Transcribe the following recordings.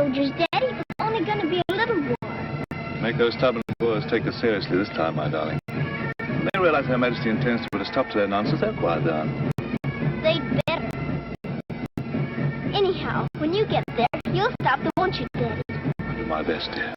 soldiers, Daddy. It's only going to be a little war. Make those stubborn Boers take us seriously this time, my darling. When they realize Her Majesty intends to put a stop to their nonsense, they'll quiet down. They'd better. Anyhow, when you get there, you'll stop them, won't you, Daddy? I'll do my best, dear.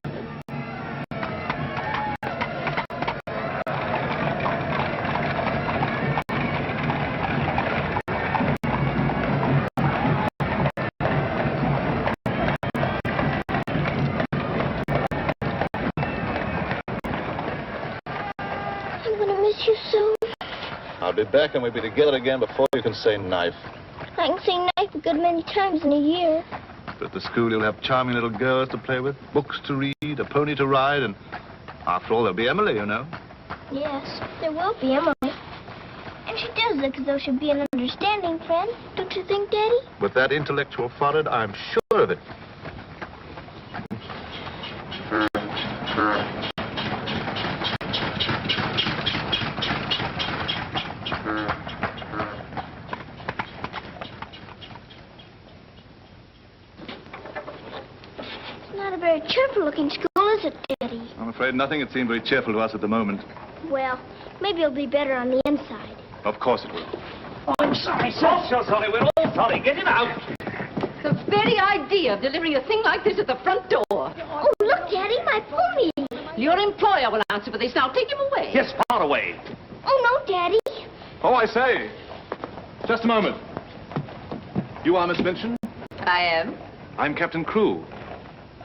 You so. I'll be back and we'll be together again before you can say knife. I can say knife a good many times in a year. But at the school you'll have charming little girls to play with, books to read, a pony to ride, and after all there'll be Emily, you know. Yes, there will be Emily. And she does look as though she'd be an understanding friend, don't you think, Daddy? With that intellectual forehead, I'm sure of it. Very cheerful-looking school, is it, Daddy? I'm afraid nothing had seemed very cheerful to us at the moment. Well, maybe it'll be better on the inside. Of course it will. Oh, I'm sorry, sir. Oh, so sorry. We're all sorry. Get him out. The very idea of delivering a thing like this at the front door. Oh, look, Daddy, my pony. Your employer will answer for this. Now, take him away. Yes, far away. Oh, no, Daddy. Oh, I say. Just a moment. You are Miss Minchin? I am. I'm Captain Crewe.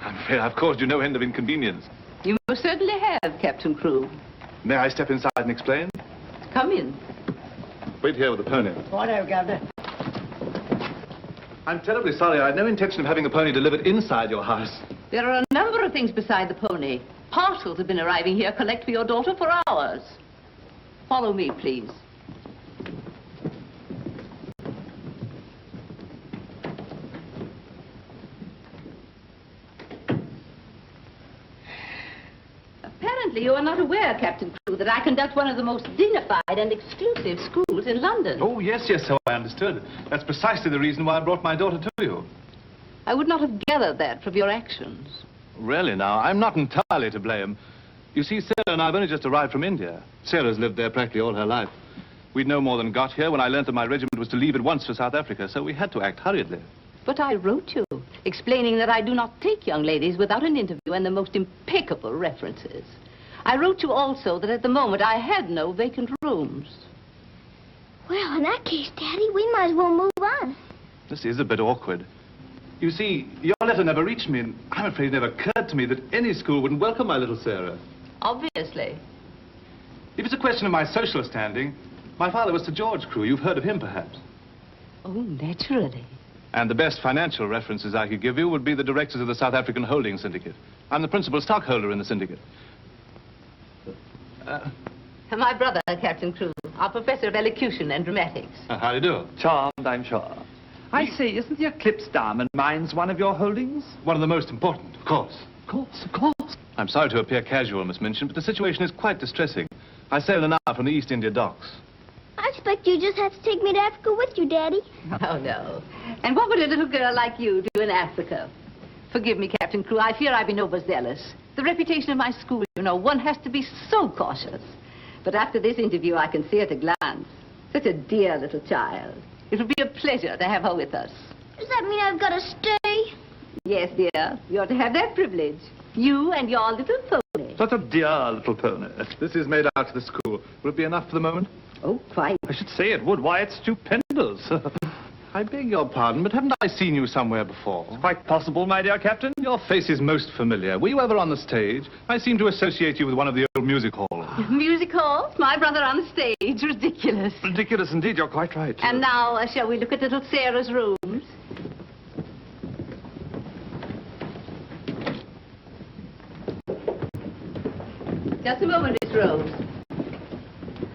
I'm afraid I've caused you no end of inconvenience. You most certainly have, Captain Crewe. May I step inside and explain? Come in. Wait here with the pony. Righto, Governor. I'm terribly sorry. I had no intention of having the pony delivered inside your house. There are a number of things beside the pony. Parcels have been arriving here collect for your daughter for hours. Follow me, please. Apparently, you are not aware, Captain Crewe, that I conduct one of the most dignified and exclusive schools in London. Oh, yes, so I understood. That's precisely the reason why I brought my daughter to you. I would not have gathered that from your actions. Really, now, I'm not entirely to blame. You see, Sarah and I have only just arrived from India. Sarah's lived there practically all her life. We'd no more than got here when I learned that my regiment was to leave at once for South Africa, so we had to act hurriedly. But I wrote you, explaining that I do not take young ladies without an interview and the most impeccable references. I wrote you also that at the moment I had no vacant rooms. Well, in that case, Daddy, we might as well move on. This is a bit awkward. You see, your letter never reached me, and I'm afraid it never occurred to me that any school wouldn't welcome my little Sarah. Obviously. If it's a question of my social standing, my father was Sir George Crewe. You've heard of him, perhaps. Oh, naturally. And the best financial references I could give you would be the directors of the South African Holding Syndicate. I'm the principal stockholder in the syndicate. My brother, Captain Crewe, our professor of elocution and dramatics. How do you do? Charmed, I'm sure. I say, isn't the Eclipse Diamond Mines one of your holdings? One of the most important, of course. Of course, of course. I'm sorry to appear casual, Miss Minchin, but the situation is quite distressing. I sail in an hour from the East India docks. I expect you just have to take me to Africa with you, Daddy. Oh, no. And what would a little girl like you do in Africa? Forgive me, Captain Crewe, I fear I've been overzealous. The reputation of my school, you know, one has to be so cautious. But after this interview, I can see at a glance. Such a dear little child. It would be a pleasure to have her with us. Does that mean I've got to stay? Yes, dear. You're to have that privilege. You and your little pony. Such a dear little pony. This is made out to the school. Will it be enough for the moment? Oh, quite. I should say it would. Why, it's stupendous. I beg your pardon, but haven't I seen you somewhere before? It's quite possible, my dear Captain. Your face is most familiar. Were you ever on the stage? I seem to associate you with one of the old music halls. Music halls? My brother on the stage. Ridiculous. Ridiculous indeed. You're quite right. And now, shall we look at little Sarah's rooms? Just a moment, Miss Rose.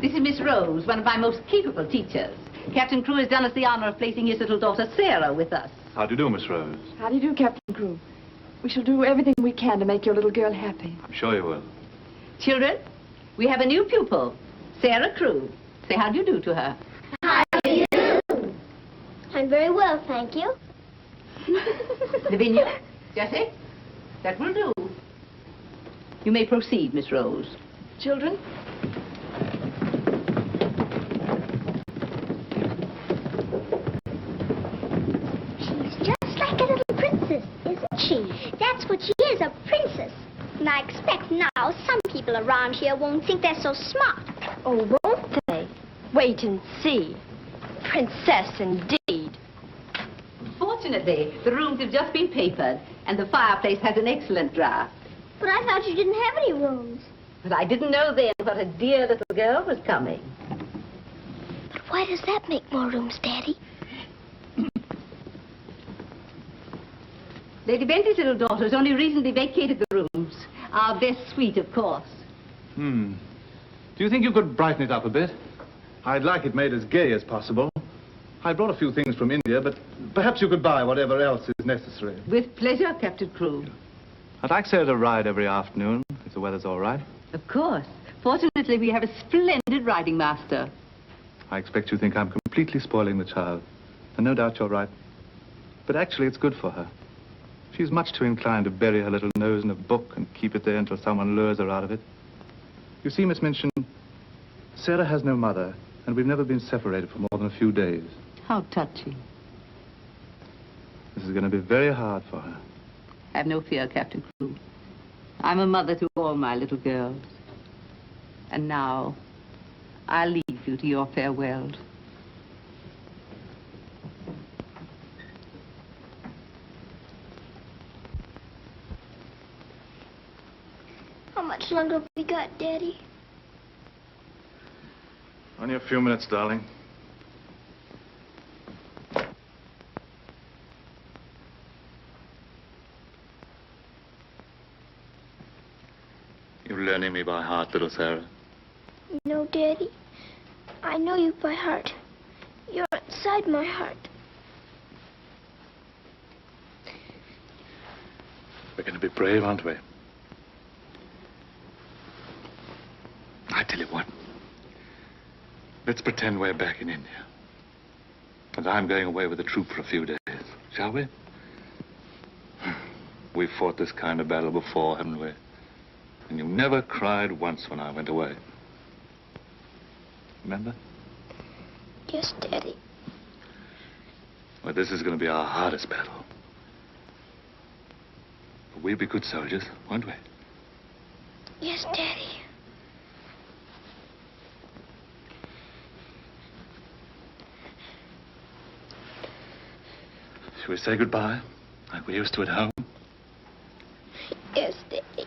This is Miss Rose, one of my most capable teachers. Captain Crewe has done us the honor of placing his little daughter, Sarah, with us. How do you do, Miss Rose? How do you do, Captain Crewe? We shall do everything we can to make your little girl happy. I'm sure you will. Children, we have a new pupil, Sarah Crewe. Say how do you do to her. How do you do? I'm very well, thank you. Lavinia, Jessie, that will do. You may proceed, Miss Rose. Children? She's just like a little princess, isn't she? That's what she is, a princess. And I expect now some people around here won't think they're so smart. Oh, won't they? Wait and see. Princess, indeed. Fortunately, the rooms have just been papered, and the fireplace has an excellent draft. But I thought you didn't have any rooms. But I didn't know then what a dear little girl was coming. But why does that make more rooms, Daddy? Lady Bentley's little daughter has only recently vacated the rooms. Our best suite, of course. Do you think you could brighten it up a bit? I'd like it made as gay as possible. I brought a few things from India, but perhaps you could buy whatever else is necessary. With pleasure, Captain Crewe. I'd like Sarah to ride every afternoon, if the weather's all right. Of course. Fortunately, we have a splendid riding master. I expect you think I'm completely spoiling the child. And no doubt you're right. But actually, it's good for her. She's much too inclined to bury her little nose in a book and keep it there until someone lures her out of it. You see, Miss Minchin, Sarah has no mother, and we've never been separated for more than a few days. How touching. This is going to be very hard for her. Have no fear, Captain Crewe. I'm a mother to all my little girls. And now, I'll leave you to your farewells. How much longer have we got, Daddy? Only a few minutes, darling. You're learning me by heart, little Sarah. No, Daddy. I know you by heart. You're inside my heart. We're going to be brave, aren't we? I tell you what. Let's pretend we're back in India. And I'm going away with the troop for a few days. Shall we? We've fought this kind of battle before, haven't we? And you never cried once when I went away. Remember? Yes, Daddy. Well, this is going to be our hardest battle. But we'll be good soldiers, won't we? Yes, Daddy. Shall we say goodbye, like we used to at home? Yes, Daddy.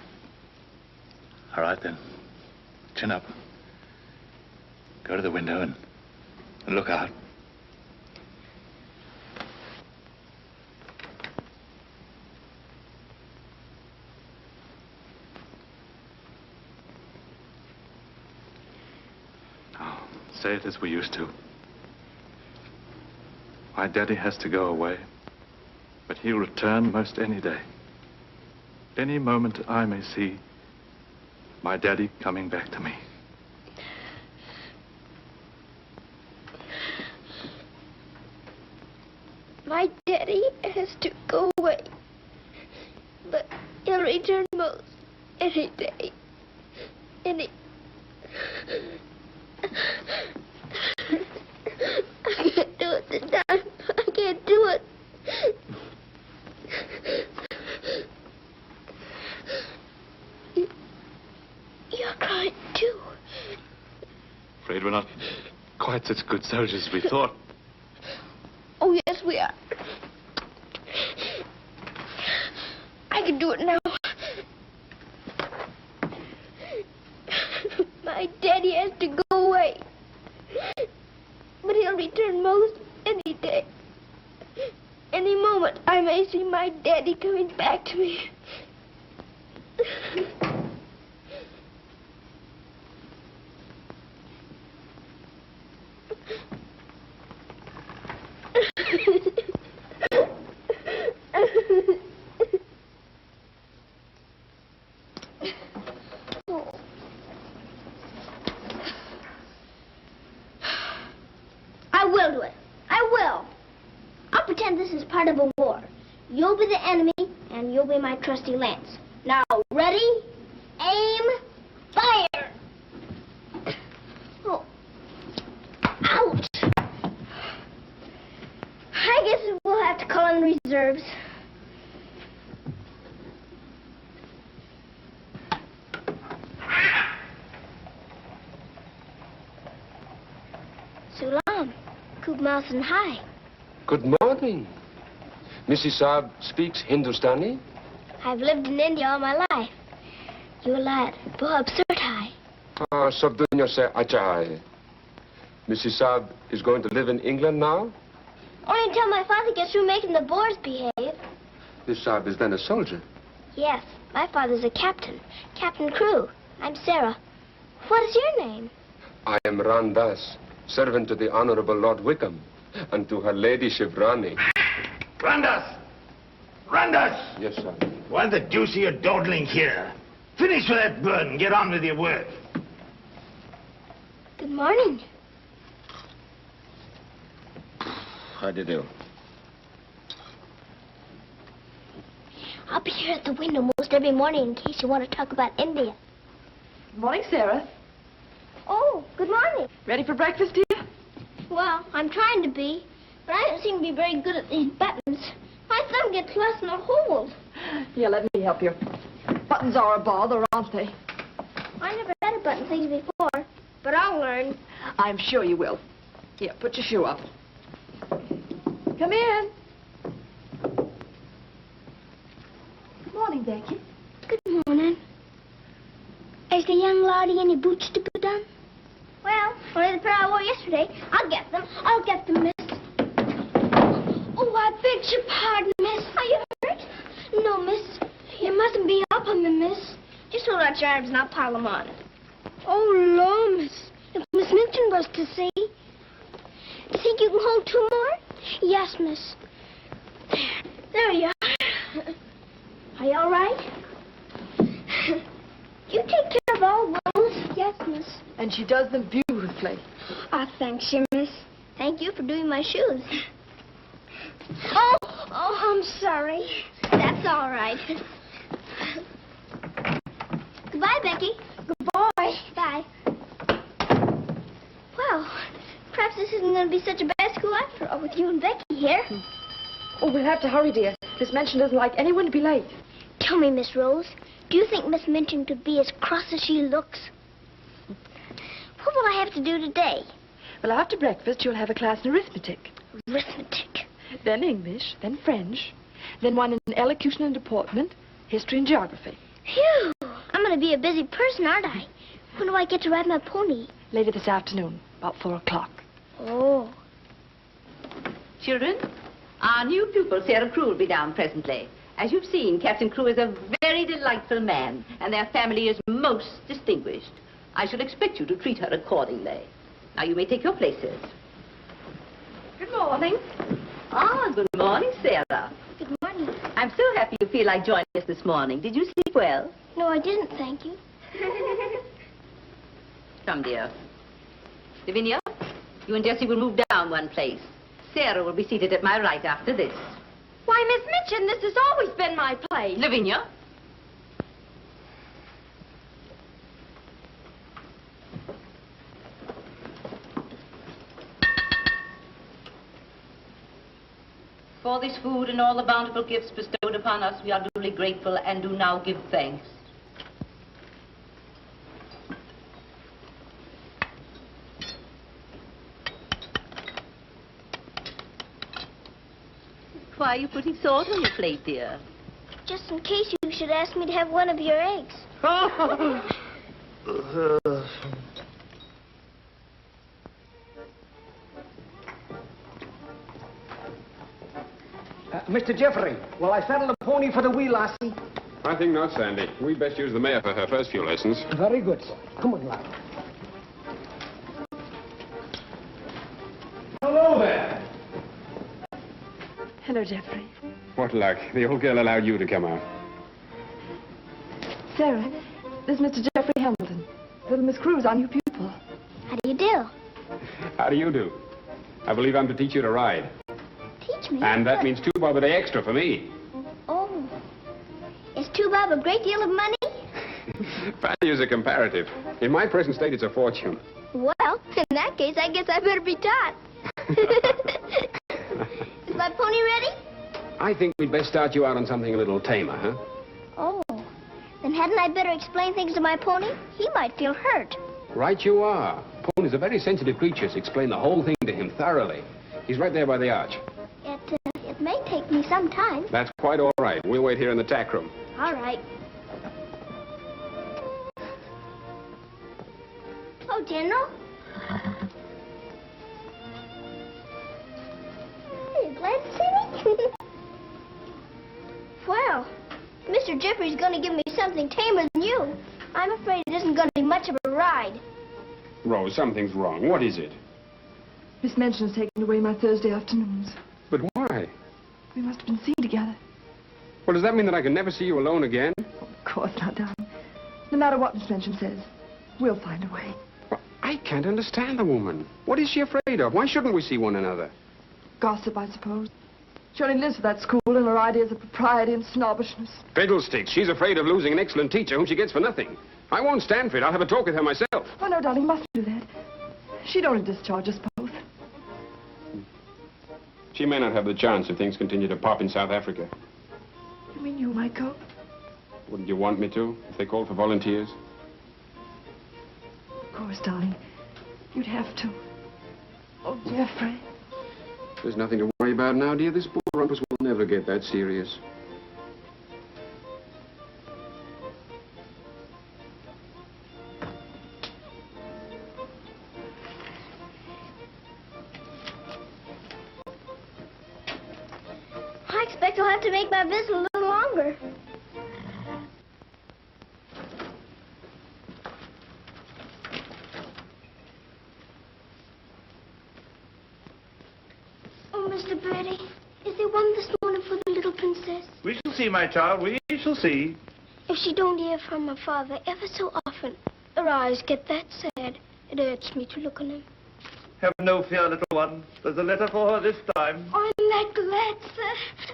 All right, then. Chin up. Go to the window and look out. Now, say it as we used to. My daddy has to go away, but he'll return most any day. Any moment I may see my daddy coming back to me. My daddy has to go away, but he'll return most any day. I can't do it this time. I can't do it. You're crying too. Afraid we're not quite such good soldiers as we thought. Oh, yes, we are. I can do it now. My daddy has to go away. But he'll return most any day. Any moment, I may see my daddy coming back to me. I will do it. I will. I'll pretend this is part of a war. You'll be the enemy, and you'll be my trusty lance. Now, ready, aim, fire! Oh. Ouch! I guess we'll have to call in reserves. Sulam, Kubmas and hi. Good morning. Mrs. Saab speaks Hindustani? I've lived in India all my life. You lad, bahut absurd hai. Ah, sab dunya se acha hai. Mrs. Saab is going to live in England now? Only until my father gets through making the Boers behave. Miss Saab is then a soldier. Yes, my father's a captain. Captain Crewe. I'm Sara. What is your name? I am Randas, servant to the Honorable Lord Wickham, and to her ladyship Rani. Randas! Randas! Yes, sir. What the deuce are you dawdling here? Finish with that bird and get on with your work. Good morning. How do you do? I'll be here at the window most every morning in case you want to talk about India. Good morning, Sarah. Oh, good morning. Ready for breakfast, dear? Well, I'm trying to be, but I don't seem to be very good at these buttons. My thumb gets lost in a hole. Here, let me help you. Buttons are a bother, aren't they? I never had a button thing before, but I'll learn. I'm sure you will. Here, put your shoe up. Come in. Good morning, Becky. Good morning. Is the young laddie any boots to put on? Well, only the pair I wore yesterday. I'll get them. I'll get them, miss. Oh, I beg your pardon, miss. Are you hurt? No, miss. You mustn't be up on me, miss. Just hold out your arms and I'll pile them on. Oh, Lord, miss. If Miss Minchin was to see. Think you can hold two more? Yes, miss. There you are. Are you all right? You take care of all those? Yes, miss. And she does them beautifully. Ah, thanks, you, miss. Thank you for doing my shoes. Oh, I'm sorry. That's all right. Goodbye, Becky. Goodbye. Bye. Well, perhaps this isn't going to be such a bad school after all with you and Becky here. Oh, we'll have to hurry, dear. Miss Minchin doesn't like anyone to be late. Tell me, Miss Rose, do you think Miss Minchin could be as cross as she looks? What will I have to do today? Well, after breakfast, you'll have a class in arithmetic. Arithmetic. Then English, then French, then one in elocution and deportment, history and geography. Phew! I'm going to be a busy person, aren't I? When do I get to ride my pony? Later this afternoon, about 4 o'clock. Oh. Children, our new pupil, Cesar Crewe, will be down presently. As you've seen, Captain Crewe is a very delightful man, and their family is most distinguished. I should expect you to treat her accordingly. Now, you may take your places. Good morning. Ah, good morning, Sarah. Good morning. I'm so happy you feel like joining us this morning. Did you sleep well? No, I didn't, thank you. Come, dear. Lavinia, you and Jessie will move down one place. Sarah will be seated at my right after this. Why, Miss Minchin, this has always been my place. Lavinia. For this food and all the bountiful gifts bestowed upon us, we are duly grateful and do now give thanks. Why are you putting salt on your plate, dear? Just in case you should ask me to have one of your eggs. Mr. Jeffrey, will I saddle the pony for the wee lassie? I think not, Sandy. We'd best use the mare for her first few lessons. Very good, sir. Come on, lad. Hello there. Hello, Jeffrey. What luck. The old girl allowed you to come out. Sarah, this is Mr. Jeffrey Hamilton. Little Miss Crewe's our new pupil. How do you do? How do you do? I believe I'm to teach you to ride. Teach me. And that means 2 bob a day extra for me. Oh. have a great deal of money? Values are comparative. In my present state, it's a fortune. Well, in that case, I guess I better be taught. Is my pony ready? I think we'd best start you out on something a little tamer, huh? Oh, then hadn't I better explain things to my pony? He might feel hurt. Right you are. Ponies are very sensitive creatures. Explain the whole thing to him thoroughly. He's right there by the arch. It may take me some time. That's quite all right. We'll wait here in the tack room. All right. Oh, General. Are you glad to see me? Well, Mr. Jeffrey's going to give me something tamer than you. I'm afraid it isn't going to be much of a ride. Rose, something's wrong. What is it? Miss Minchin has taken away my Thursday afternoons. But why? We must have been seen together. Well, does that mean that I can never see you alone again? Of course not, darling. No matter what Miss Minchin says, we'll find a way. Well, I can't understand the woman. What is she afraid of? Why shouldn't we see one another? Gossip, I suppose. She only lives for that school and her ideas of propriety and snobbishness. Fiddlesticks. She's afraid of losing an excellent teacher whom she gets for nothing. I won't stand for it. I'll have a talk with her myself. Oh, no, darling, you mustn't do that. She'd only discharge us both. She may not have the chance if things continue to pop in South Africa. You mean you might go? Wouldn't you want me to, if they called for volunteers? Of course, darling. You'd have to. Oh, Jeffrey. There's nothing to worry about now, dear. This bull rumpus will never get that serious. I expect I'll have to make my visit a little longer. Oh, Mr. Birdie, is there one this morning for the little princess? We shall see, my child. We shall see. If she don't hear from her father ever so often, her eyes get that sad, it hurts me to look on them. Have no fear, little one. There's a letter for her this time. I'm that glad, sir.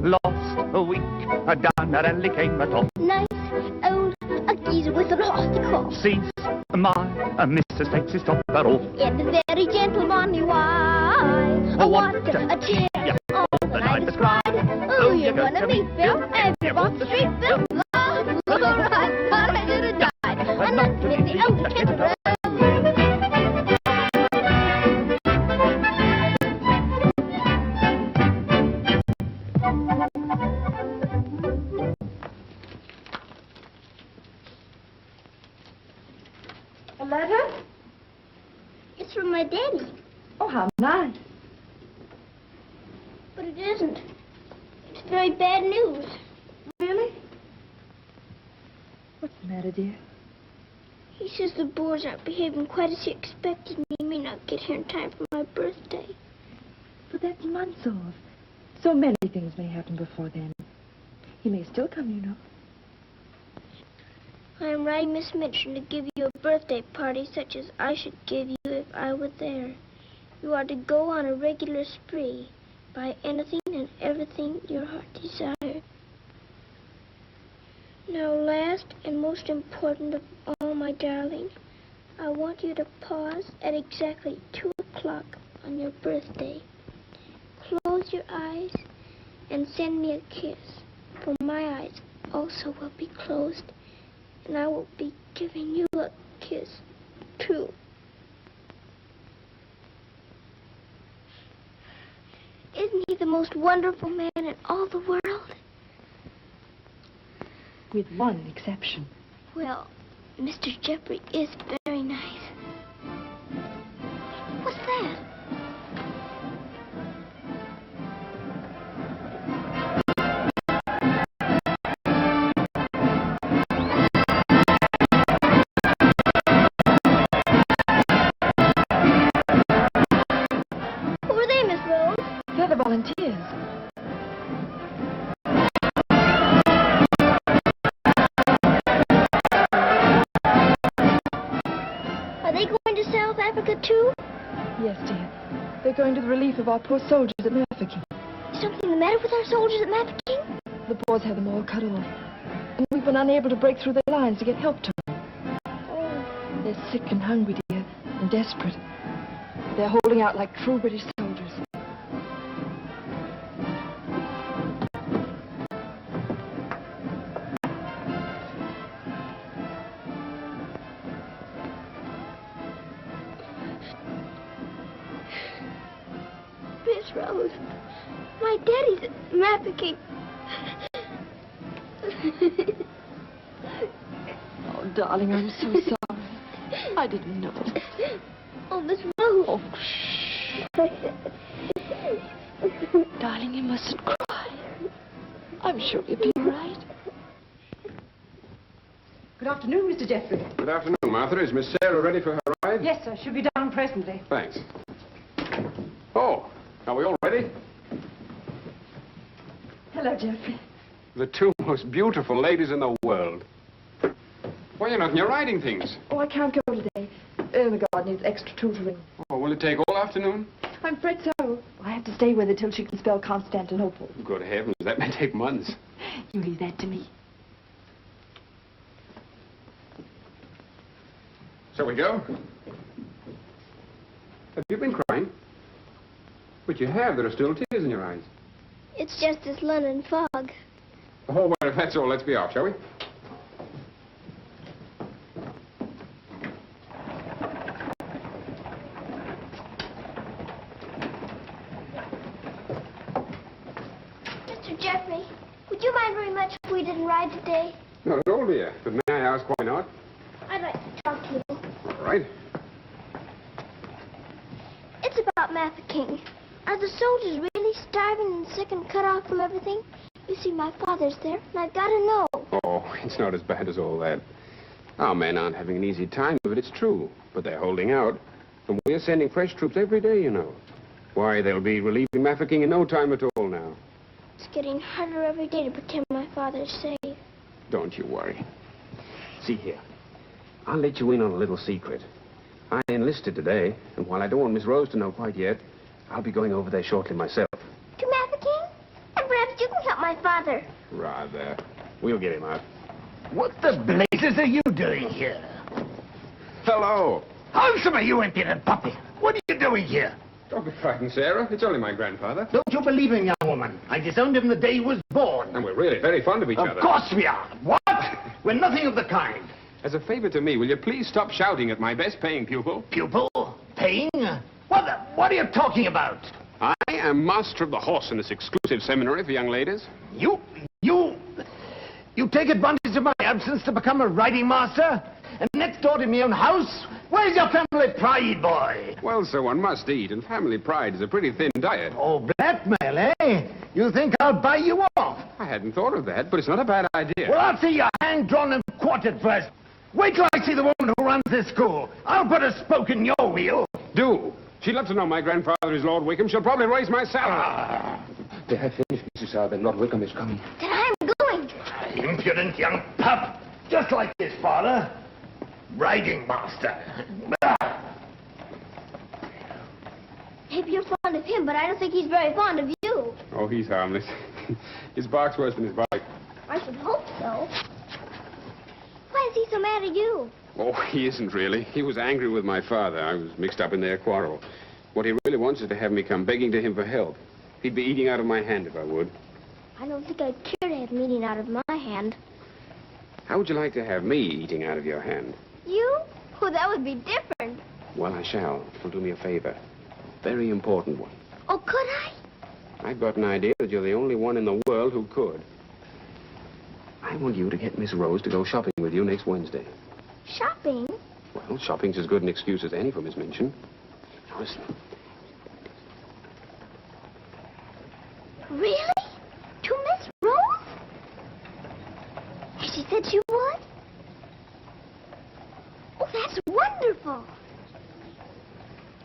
Lost a week down that alley came a top. Nice old a geezer with an horse to call. Sees my missus takes his topper off. In the very gentle bonny why. Oh, What what a tear yeah. all the night has cried. Oh, you're gonna meet Bill, and you walk the street, Bill. Love, look alright, thought I should have died. And not to make the old kid road. A letter? It's from my daddy, Oh, how nice. but it isn't. It's very bad news. Really? What's the matter, dear? He says the Boers aren't behaving quite as he expected, and he may not get here in time for my birthday. But that's months off. So many things may happen before then. He may still come, you know. I am writing Miss Minchin to give you a birthday party such as I should give you if I were there. You are to go on a regular spree, buy anything and everything your heart desired. Now, last and most important of all, my darling, I want you to pause at exactly 2 o'clock on your birthday. Close your eyes and send me a kiss, for my eyes also will be closed, and I will be giving you a kiss, too. Isn't he the most wonderful man in all the world? With one exception. Well, Mr. Jeffrey is very nice. What's that? Africa, too? Yes, dear. They're going to the relief of our poor soldiers at Mafeking. Is something the matter with our soldiers at Mafeking? The Boers have them all cut off. And we've been unable to break through their lines to get help to them. Oh. They're sick and hungry, dear, and desperate. They're holding out like true British soldiers. Miss Rose, my daddy's at Mafeking. Oh, darling, I'm so sorry. I didn't know. Oh, Miss Rose. Oh, darling, you mustn't cry. I'm sure you'll be all right. Good afternoon, Mr. Jeffrey. Good afternoon, Martha. Is Miss Sarah ready for her ride? Yes, sir. She'll be down presently. Thanks. Oh, are we all ready? Hello, Jeffrey. The two most beautiful ladies in the world. Why, you're not in your riding things. Oh, I can't go today. Ermengarde needs extra tutoring. Oh, will it take all afternoon? I'm afraid so. I have to stay with her till she can spell Constantinople. Good heavens, that may take months. You leave that to me. Shall we go? Have you been crying? But you have. There are still tears in your eyes. It's just this London fog. Oh, well, if that's all, let's be off, shall we? Mr. Jeffrey, would you mind very much if we didn't ride today? Not at all, dear. But may I ask why not? I'd like to talk to you. All right. It's about Mafeking. Are the soldiers really starving and sick and cut off from everything? You see, my father's there, and I've got to know. Oh, it's not as bad as all that. Our men aren't having an easy time of it, it's true. But they're holding out. And we're sending fresh troops every day, you know. Why, they'll be relieving Mafeking in no time at all now. It's getting harder every day to pretend my father's safe. Don't you worry. See here. I'll let you in on a little secret. I enlisted today, and while I don't want Miss Rose to know quite yet, I'll be going over there shortly myself. To Mafeking? And perhaps you can help my father. Rather. We'll get him out. What the blazes are you doing here? Hello. Answer me, you impudent puppy. What are you doing here? Don't be frightened, Sarah. It's only my grandfather. Don't you believe him, young woman? I disowned him the day he was born. And we're really very fond of each other. Of course we are. What? We're nothing of the kind. As a favor to me, will you please stop shouting at my best-paying pupil? Pupil? Paying? What are you talking about? I am master of the horse in this exclusive seminary for young ladies. You take advantage of my absence to become a riding master? And next door to my own house? Where's your family pride, boy? Well, sir, one must eat, and family pride is a pretty thin diet. Oh, blackmail, eh? You think I'll buy you off? I hadn't thought of that, but it's not a bad idea. Well, I'll see your hand drawn and quartered first. Wait till I see the woman who runs this school. I'll put a spoke in your wheel. Do. She'd love to know my grandfather is Lord Wickham. She'll probably raise my salary. They have finished, Mrs. Sara. Then Lord Wickham is coming. Then I'm going. Impudent young pup. Just like his father. Riding master. Maybe you're fond of him, but I don't think he's very fond of you. Oh, he's harmless. His bark's worse than his bite. I should hope so. Why is he so mad at you? Oh, he isn't really. He was angry with my father. I was mixed up in their quarrel. What he really wants is to have me come begging to him for help. He'd be eating out of my hand if I would. I don't think I'd care to have him eating out of my hand. How would you like to have me eating out of your hand? You? Oh, that would be different. Well, I shall. You'll do me a favor. Very important one. Oh, could I? I've got an idea that you're the only one in the world who could. I want you to get Miss Rose to go shopping with you next Wednesday. Shopping? Well, shopping's as good an excuse as any for Miss Minchin. Now, listen. Really? To Miss Rose? Has she said she would? Oh, that's wonderful.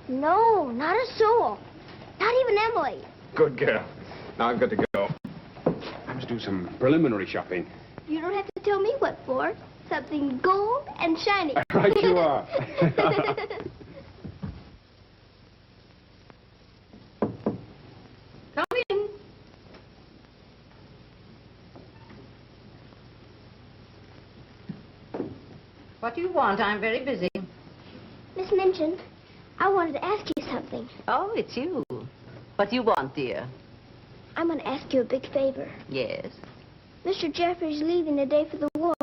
No, not a soul. Not even Emily. Good girl. Now I've got to go. I must do some preliminary shopping. You don't have to tell me what for. Something gold and shiny. Right you are. What do you want? I'm very busy. Miss Minchin, I wanted to ask you something. Oh, it's you. What do you want, dear? I'm going to ask you a big favor. Yes. Mr. Jeffrey's leaving the day for the war.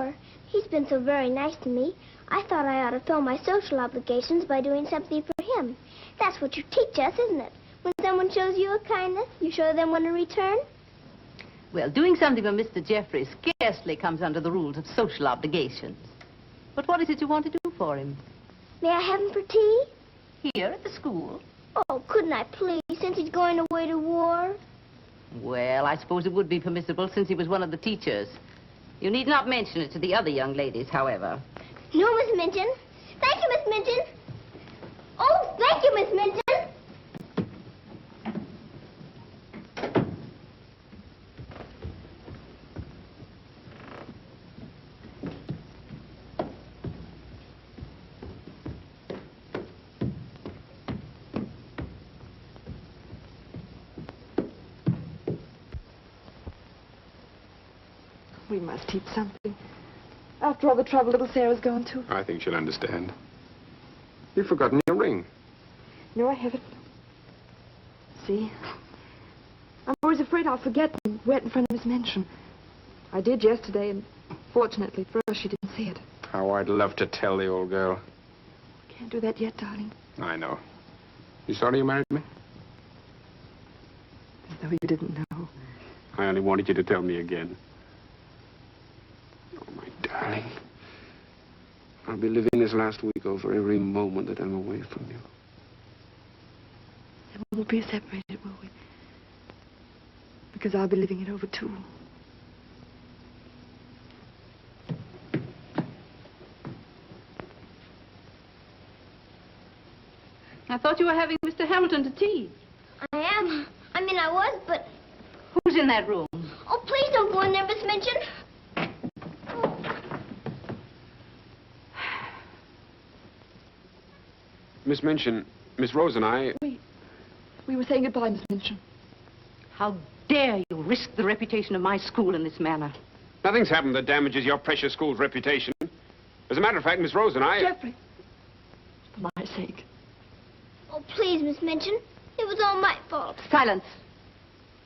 He's been so very nice to me. I thought I ought to fill my social obligations by doing something for him. That's what you teach us, isn't it? When someone shows you a kindness, you show them one in return. Well, doing something for Mr. Jeffrey scarcely comes under the rules of social obligations. But what is it you want to do for him? May I have him for tea? Here at the school? Oh, couldn't I please, since he's going away to war? Well, I suppose it would be permissible since he was one of the teachers. You need not mention it to the other young ladies, however. No, Miss Minchin. Thank you, Miss Minchin. Oh, thank you, Miss Minchin. We must teach something. After all the trouble little Sarah's gone to. I think she'll understand. You've forgotten your ring. No, I haven't. See? I'm always afraid I'll forget and wear it in front of Miss Minchin. I did yesterday, and fortunately for us, she didn't see it. How I'd love to tell the old girl. Can't do that yet, darling. I know. You sorry you married me? As though you didn't know. I only wanted you to tell me again. Oh, my darling. I'll be living this last week over every moment that I'm away from you. And we won't be separated, will we? Because I'll be living it over, too. I thought you were having Mr. Hamilton to tea. I am. I mean, I was, but... Who's in that room? Oh, please don't go in there, Miss Minchin. Miss Minchin, Miss Rose and I... We were saying goodbye, Miss Minchin. How dare you risk the reputation of my school in this manner? Nothing's happened that damages your precious school's reputation. As a matter of fact, Miss Rose and I... Jeffrey, for my sake. Oh, please, Miss Minchin. It was all my fault. Silence.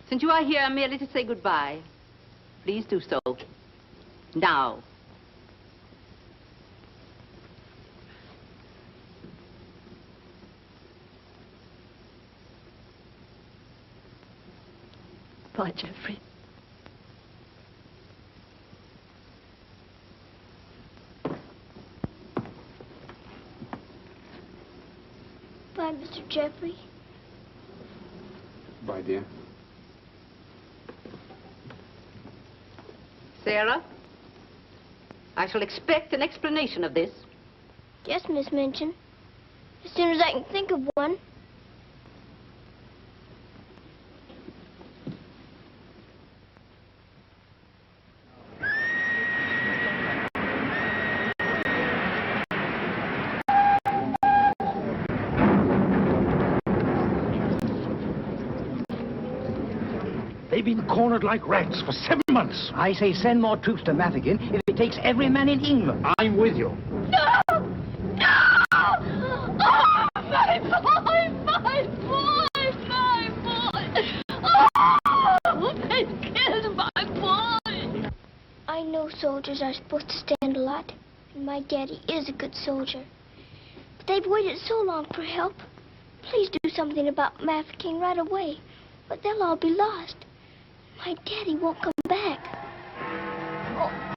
Since you are here merely to say goodbye, please do so. Now. Bye, Jeffrey. Bye, Mr. Jeffrey. Bye, dear. Sarah, I shall expect an explanation of this. Yes, Miss Minchin. As soon as I can think of one. They've been cornered like rats for 7 months. I say send more troops to Mafeking if it takes every man in England. I'm with you. No! No! Oh, my boy! My boy! My boy! Oh, they killed my boy! I know soldiers are supposed to stand a lot. And my daddy is a good soldier. But they've waited so long for help. Please do something about Mafeking right away, or they'll all be lost. My daddy won't come back. Oh.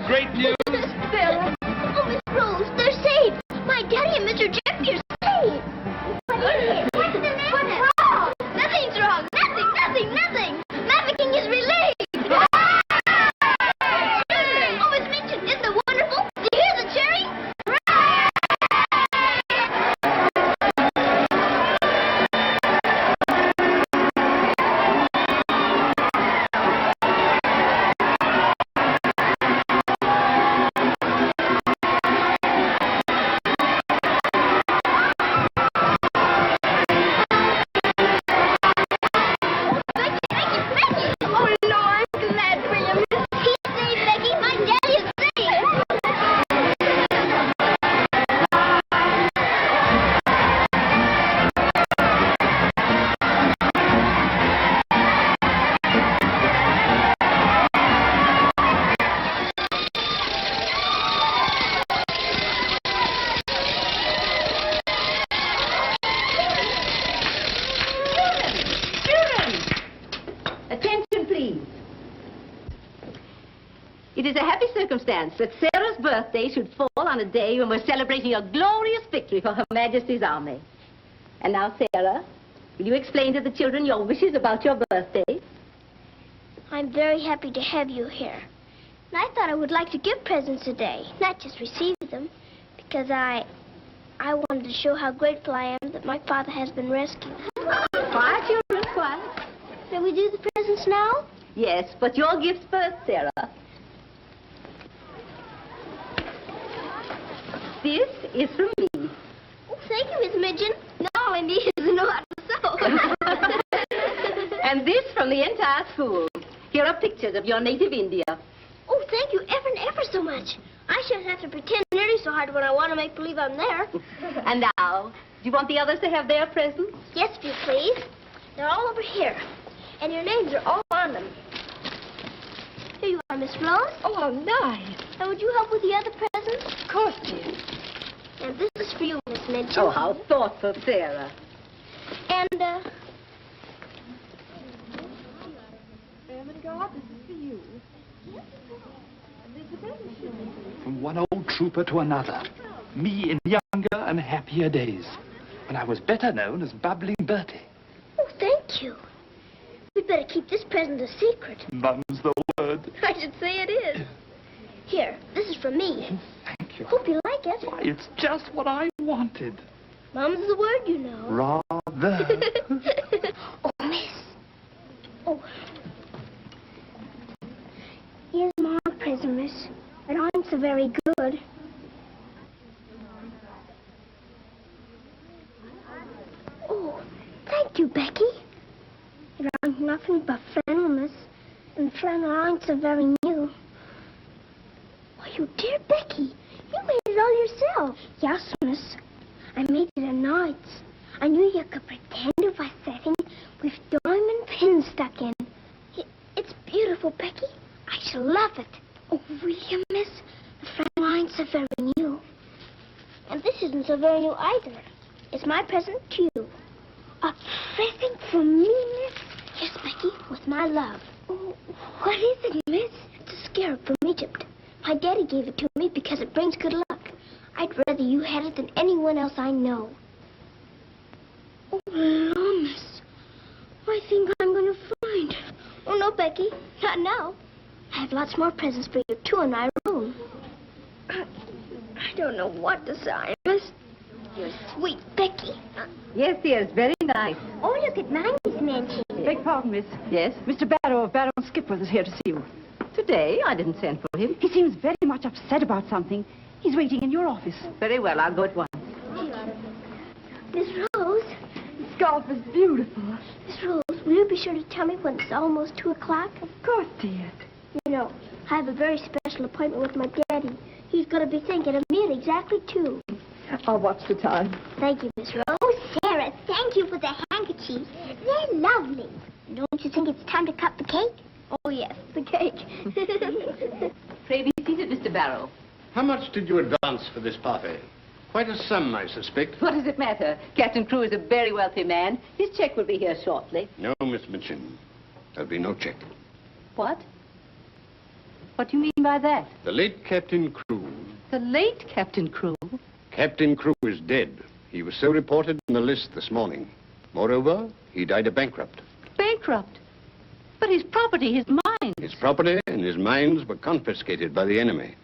Great news. Sarah. Oh, Miss Rose, they're saved. My daddy and Mr. Jeffrey are saved. What is it? What's wrong? Nothing's wrong. Nothing. Mafeking is relieved. Oh, Miss Minchin, isn't it wonderful? Do you hear the cheering? It is a happy circumstance that Sarah's birthday should fall on a day when we're celebrating a glorious victory for Her Majesty's army. And now, Sarah, will you explain to the children your wishes about your birthday? I'm very happy to have you here. And I thought I would like to give presents today, not just receive them, because I wanted to show how grateful I am that my father has been rescued. Quiet, children, quiet. Shall we do the presents now? Yes, but your gifts first, Sarah. This is from me. Oh, thank you, Miss Minchin. Now my niece know how to sew. And this from the entire school. Here are pictures of your native India. Oh, thank you ever and ever so much. I shouldn't have to pretend nearly so hard when I want to make believe I'm there. And now, do you want the others to have their presents? Yes, if you please. They're all over here. And your names are all on them. Here you are, Miss Rose. Oh, how nice. And would you help with the other presents? Of course, dear. And this is for you, Miss Minchin. Oh, how thoughtful, Sarah. And, God, this is for you. From one old trooper to another. Me in younger and happier days. When I was better known as Bubbling Bertie. oh, thank you. We'd better keep this present a secret. Mum's the word. I should say it is. Here, this is from me. Thank you. Hope you like it. Why, it's just what I wanted. Mum's the word, you know. Rather. Oh, miss. Oh. Here's my present, miss. But I'm so very good. Oh, thank you, Becky. It ain't nothing but flannel, miss. And flannel ain't so very new. Why, you dear Becky, you made it all yourself. Yes, miss. I made it at nights. I knew you could pretend if I set in with diamond pins stuck in. It's beautiful, Becky. I shall love it. Oh, will you, miss? The flannel ain't so very new. And this isn't so very new either. It's my present to you. A present from me, miss? Yes, Becky, with my love. Oh, what is it, miss? It's a scarab from Egypt. My daddy gave it to me because it brings good luck. I'd rather you had it than anyone else I know. Oh, Lord, miss. I think I'm going to find. Oh, no, Becky. Not now. I have lots more presents for you, too, in my room. I don't know what to say, miss. You're sweet, Becky. Yes, dear, it's very nice. Oh, look at mine, Miss Minchin. Beg pardon, miss. Yes? Mr. Barrow of Barrow and Skipworth is here to see you. Today, I didn't send for him. He seems very much upset about something. He's waiting in your office. Very well, I'll go at once. Miss Rose. The scarf is beautiful. Miss Rose, will you be sure to tell me when it's almost 2 o'clock? Of course, dear. You know, I have a very special appointment with my daddy. He's going to be thinking of me at exactly 2. I'll watch the time. Thank you, Miss Rose. Oh, Sarah, thank you for the handkerchiefs. They're lovely. Don't you think it's time to cut the cake? Oh, yes, the cake. Pray be seated, Mr. Barrow. How much did you advance for this party? Quite a sum, I suspect. What does it matter? Captain Crewe is a very wealthy man. His check will be here shortly. No, Miss Minchin. There'll be no check. What? What do you mean by that? The late Captain Crewe The late Captain Crewe? Captain Crewe is dead. He was so reported in the list this morning. Moreover, he died a bankrupt. Bankrupt? But his property, his mines. His property and his mines were confiscated by the enemy.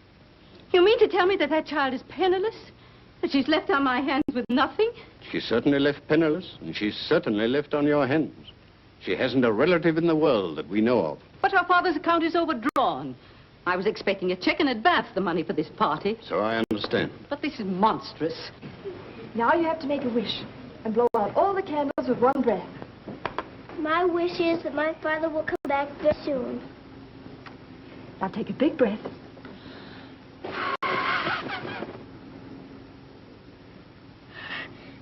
You mean to tell me that that child is penniless? That she's left on my hands with nothing? She's certainly left penniless, and she's certainly left on your hands. She hasn't a relative in the world that we know of. But her father's account is overdrawn. I was expecting a check in advance for the money for this party. So I understand. But this is monstrous. Now you have to make a wish and blow out all the candles with one breath. My wish is that my father will come back very soon. Now take a big breath.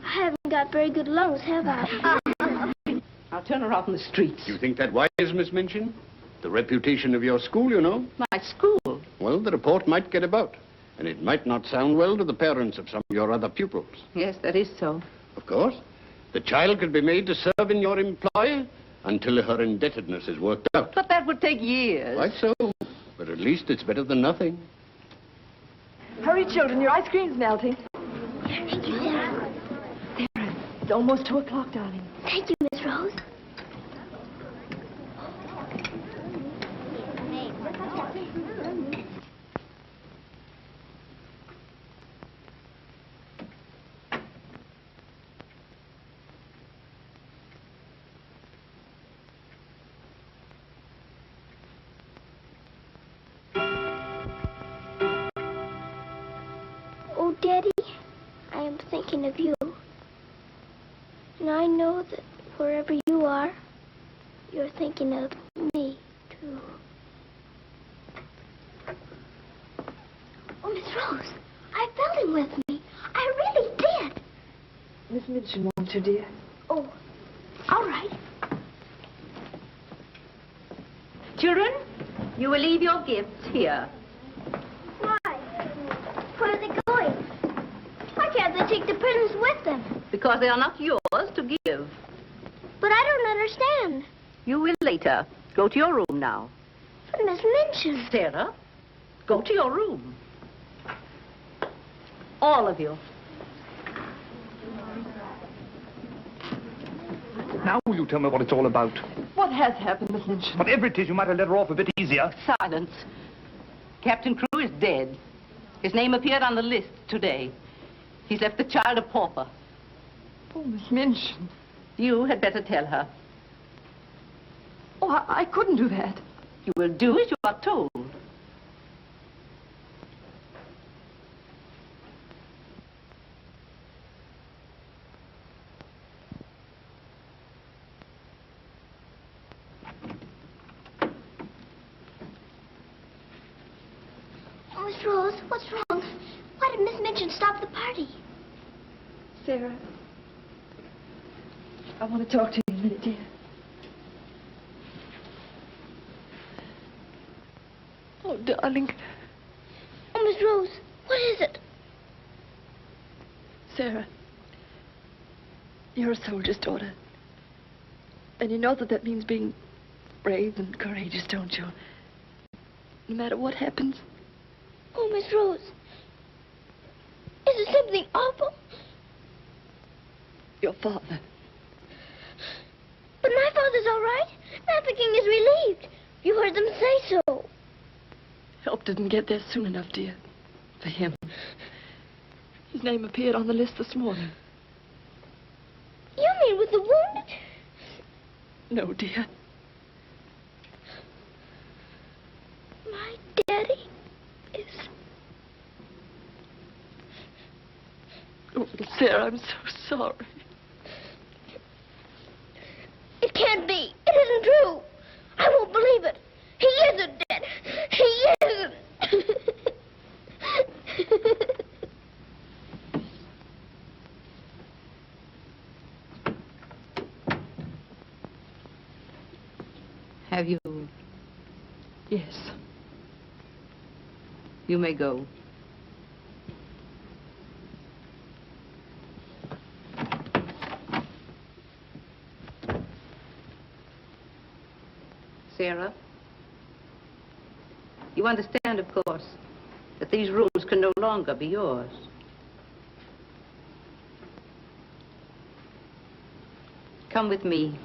I haven't got very good lungs, have I? I'll turn her out in the streets. You think that wise, Miss Minchin? The reputation of your school, you know. My school? Well, the report might get about, and it might not sound well to the parents of some of your other pupils. Yes, that is so. Of course. The child could be made to serve in your employ until her indebtedness is worked out. But that would take years. Quite so. But at least it's better than nothing. Hurry, children, your ice cream's melting. Thank you, Sarah. Sarah, it's almost 2 o'clock, darling. Thank you, Miss Rose. Oh, Daddy, I am thinking of you. And I know that wherever you are, you're thinking of me, too. Oh, Miss Rose, I felt him with me. I really did. Miss Minchin wants you, dear. Oh, all right. Children, you will leave your gifts here. Why? Where are they going? Why can't they take the presents with them? Because they are not yours to give. But I don't understand. You will later. Go to your room now. But Miss Minchin. Sarah, go to your room. All of you. Now will you tell me what it's all about? What has happened, Miss Minchin? Whatever it is, you might have let her off a bit easier. Silence. Captain Crewe is dead. His name appeared on the list today. He's left the child a pauper. Oh, Miss Minchin. You had better tell her. Oh, I couldn't do that. You will do as you are told. Oh, Miss Rose, what's wrong? Why did Miss Minchin stop the party? Sarah, I want to talk to you a minute, dear. Oh, darling. Oh, Miss Rose, what is it? Sarah, you're a soldier's daughter. And you know that means being brave and courageous, don't you? No matter what happens. Oh, Miss Rose, is it something awful? Your father. But my father's all right. Mafeking is relieved. You heard them say so. Help didn't get there soon enough, dear. For him. His name appeared on the list this morning. You mean with the wounded? No, dear. My daddy is... Oh, Sarah, I'm so sorry. It can't be. It isn't true. I won't believe it. He isn't dead. He isn't. Have you? Yes. You may go. Sarah? You understand, of course. that these rooms can no longer be yours. Come with me.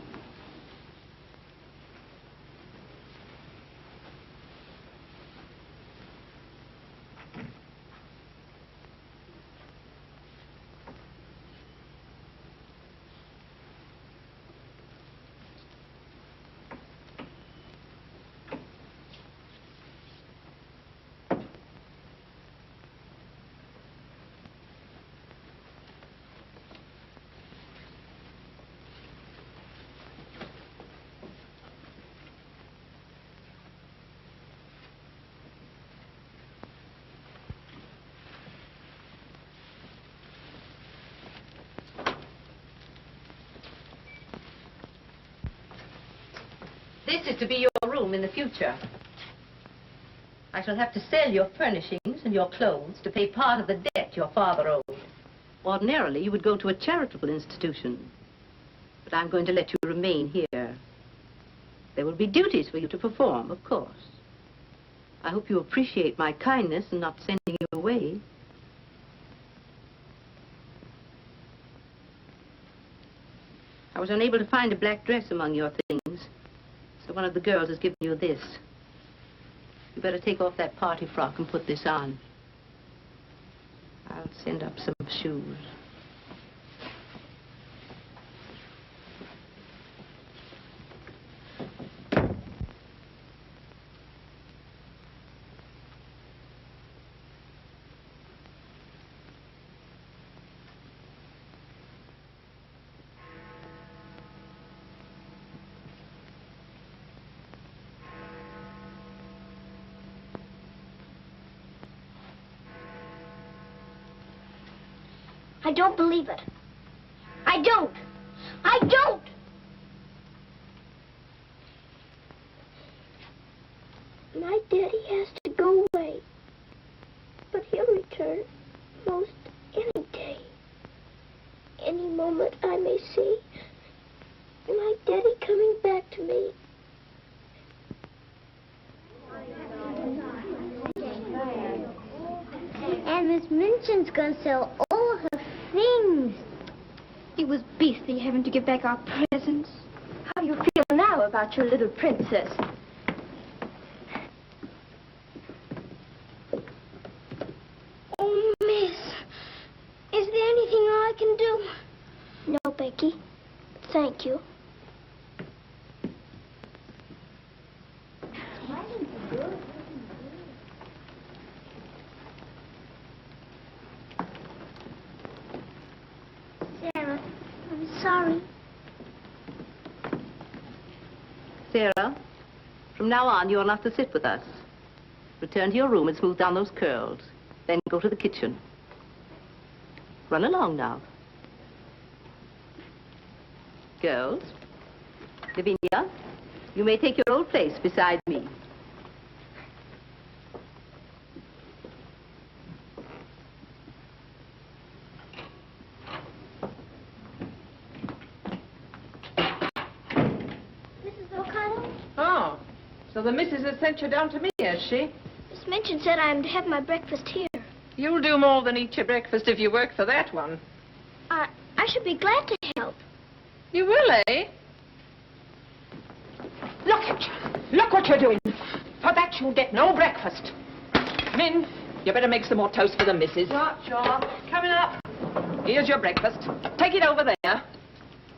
This is to be your room in the future. I shall have to sell your furnishings and your clothes to pay part of the debt your father owed. Ordinarily, you would go to a charitable institution. But I'm going to let you remain here. There will be duties for you to perform, of course. I hope you appreciate my kindness in not sending you away. I was unable to find a black dress among your things. So one of the girls has given you this. You better take off that party frock and put this on. I'll send up some shoes. I don't believe it. I don't. I don't! My daddy has to go away. But he'll return most any day. Any moment I may see my daddy coming back to me. And Miss Minchin's gonna sell all her things. It was beastly having to give back our presents. How do you feel now about your little princess? Oh, Miss, is there anything I can do? No, Becky. Thank you. Sarah, I'm sorry. Sarah, from now on, you'll have to sit with us. Return to your room and smooth down those curls. Then go to the kitchen. Run along now. Girls, Lavinia, you may take your old place beside me. Mrs. O'Connell? Oh, so the missus has sent you down to me, has she? Miss Minchin said I'm to have my breakfast here. You'll do more than eat your breakfast if you work for that one. I should be glad to help. You will, eh? Look at you. Look what you're doing. For that you'll get no breakfast. Min, you better make some more toast for the missus. Sure. Coming up. Here's your breakfast. Take it over there.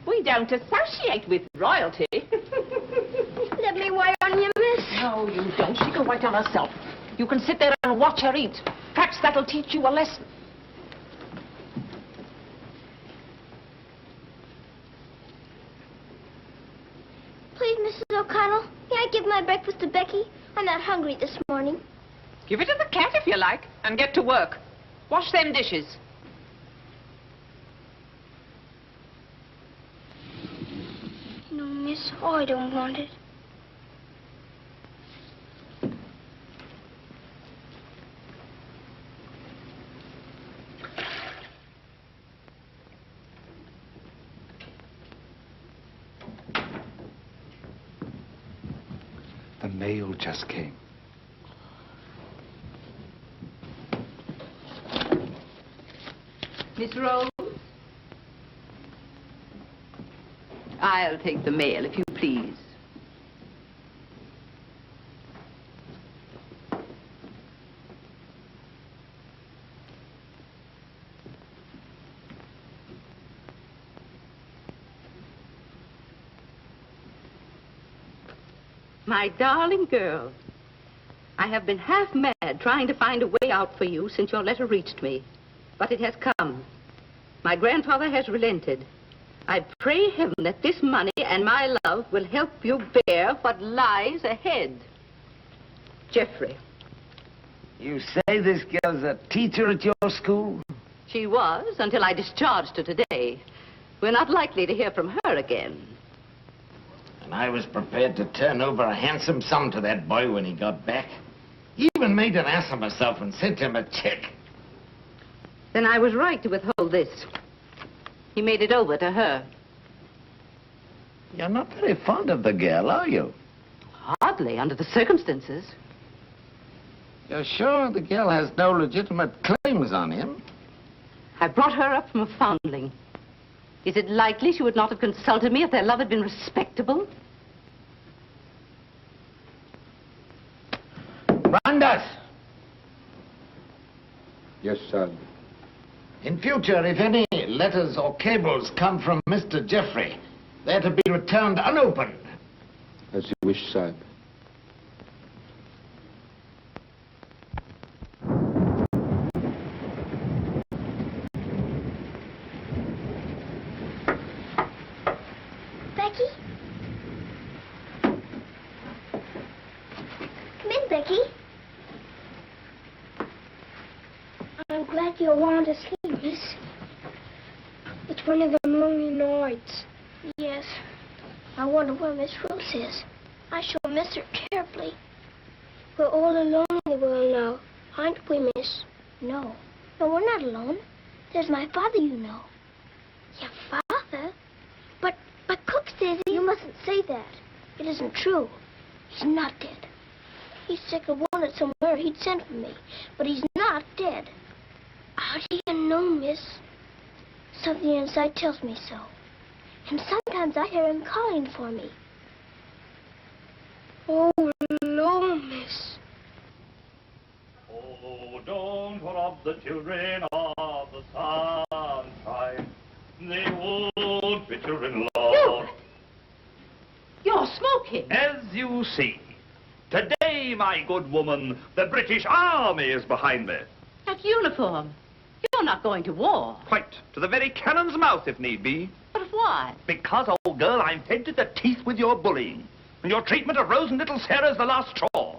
We don't associate with royalty. Let me wait on you, miss. No, you don't. She can wait on herself. You can sit there and watch her eat. Perhaps that'll teach you a lesson. Please, Mrs. O'Connell, may I give my breakfast to Becky? I'm not hungry this morning. Give it to the cat if you like, and get to work. Wash them dishes. No, miss, I don't want it. The mail just came. Miss Rose? I'll take the mail, if you please. My darling girl, I have been half mad trying to find a way out for you since your letter reached me. But it has come. My grandfather has relented. I pray heaven that this money and my love will help you bear what lies ahead. Geoffrey. You say this girl's a teacher at your school? She was, until I discharged her today. We're not likely to hear from her again. And I was prepared to turn over a handsome sum to that boy when he got back. Even made an ass of myself and sent him a check. Then I was right to withhold this. He made it over to her. You're not very fond of the girl, are you? Hardly, under the circumstances. You're sure the girl has no legitimate claims on him? I brought her up from a foundling. Is it likely she would not have consulted me if their love had been respectable? Brandas! Yes, sir. In future, if any letters or cables come from Mr. Geoffrey, they're to be returned unopened. As you wish, sir. Becky? Come in, Becky. I'm glad you're warm to sleep, miss. It's one of them lonely nights. Yes. I wonder where Miss Rose is. I shall miss her terribly. We're all alone in the world now, aren't we, miss? No. No, we're not alone. There's my father, you know. Your father? But Cook says you mustn't say that. It isn't true. He's not dead. He's sick or wounded somewhere. He'd send for me. But he's not dead. How do you know, miss? Something inside tells me so. And sometimes I hear him calling for me. Oh, hello, miss. Oh, don't rob the children of the sunshine. They won't fit your in-law. You're smoking. As you see, today, my good woman, the British Army is behind me. That uniform. You're not going to war. Quite to the very cannon's mouth, if need be. But why? Because, old girl, I'm fed to the teeth with your bullying. And your treatment of Rose and little Sarah's the last straw.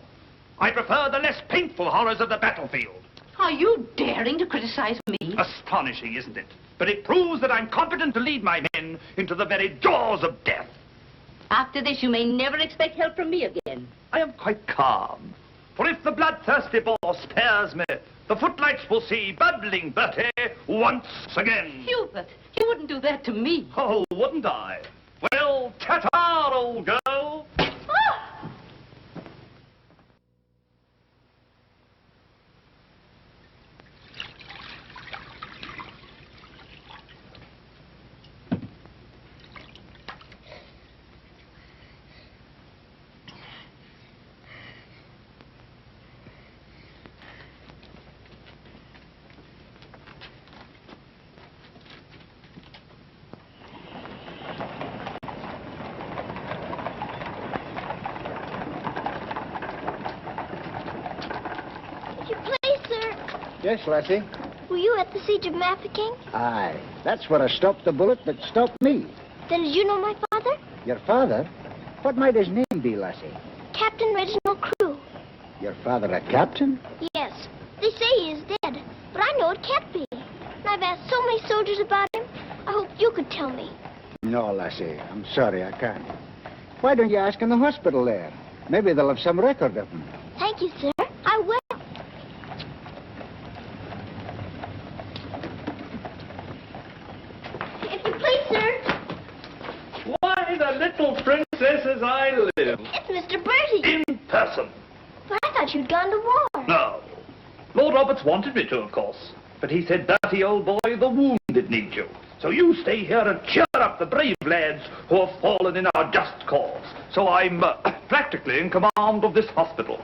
I prefer the less painful horrors of the battlefield. Are you daring to criticize me? Astonishing, isn't it? But it proves that I'm competent to lead my men into the very jaws of death. After this, you may never expect help from me again. I am quite calm. For if the bloodthirsty boar spares me, the footlights will see bubbling Bertie once again. Hubert, you wouldn't do that to me. Oh, wouldn't I? Well, ta-ta, old girl. Ah! Yes, Lassie? Were you at the siege of Mafeking? Aye. That's what stopped the bullet that stopped me. Then did you know my father? Your father? What might his name be, Lassie? Captain Reginald Crewe. Your father a captain? Yes. They say he is dead, but I know it can't be. And I've asked so many soldiers about him. I hope you could tell me. No, Lassie. I'm sorry, I can't. Why don't you ask in the hospital there? Maybe they'll have some record of him. Thank you, sir. I will. If you please, sir. Why, the little princess as I live. It's Mr. Bertie. In person. But I thought you'd gone to war. No. Lord Roberts wanted me to, of course. But he said, Bertie, old boy, the wounded need you. So you stay here and cheer up the brave lads who have fallen in our just cause. So I'm practically in command of this hospital.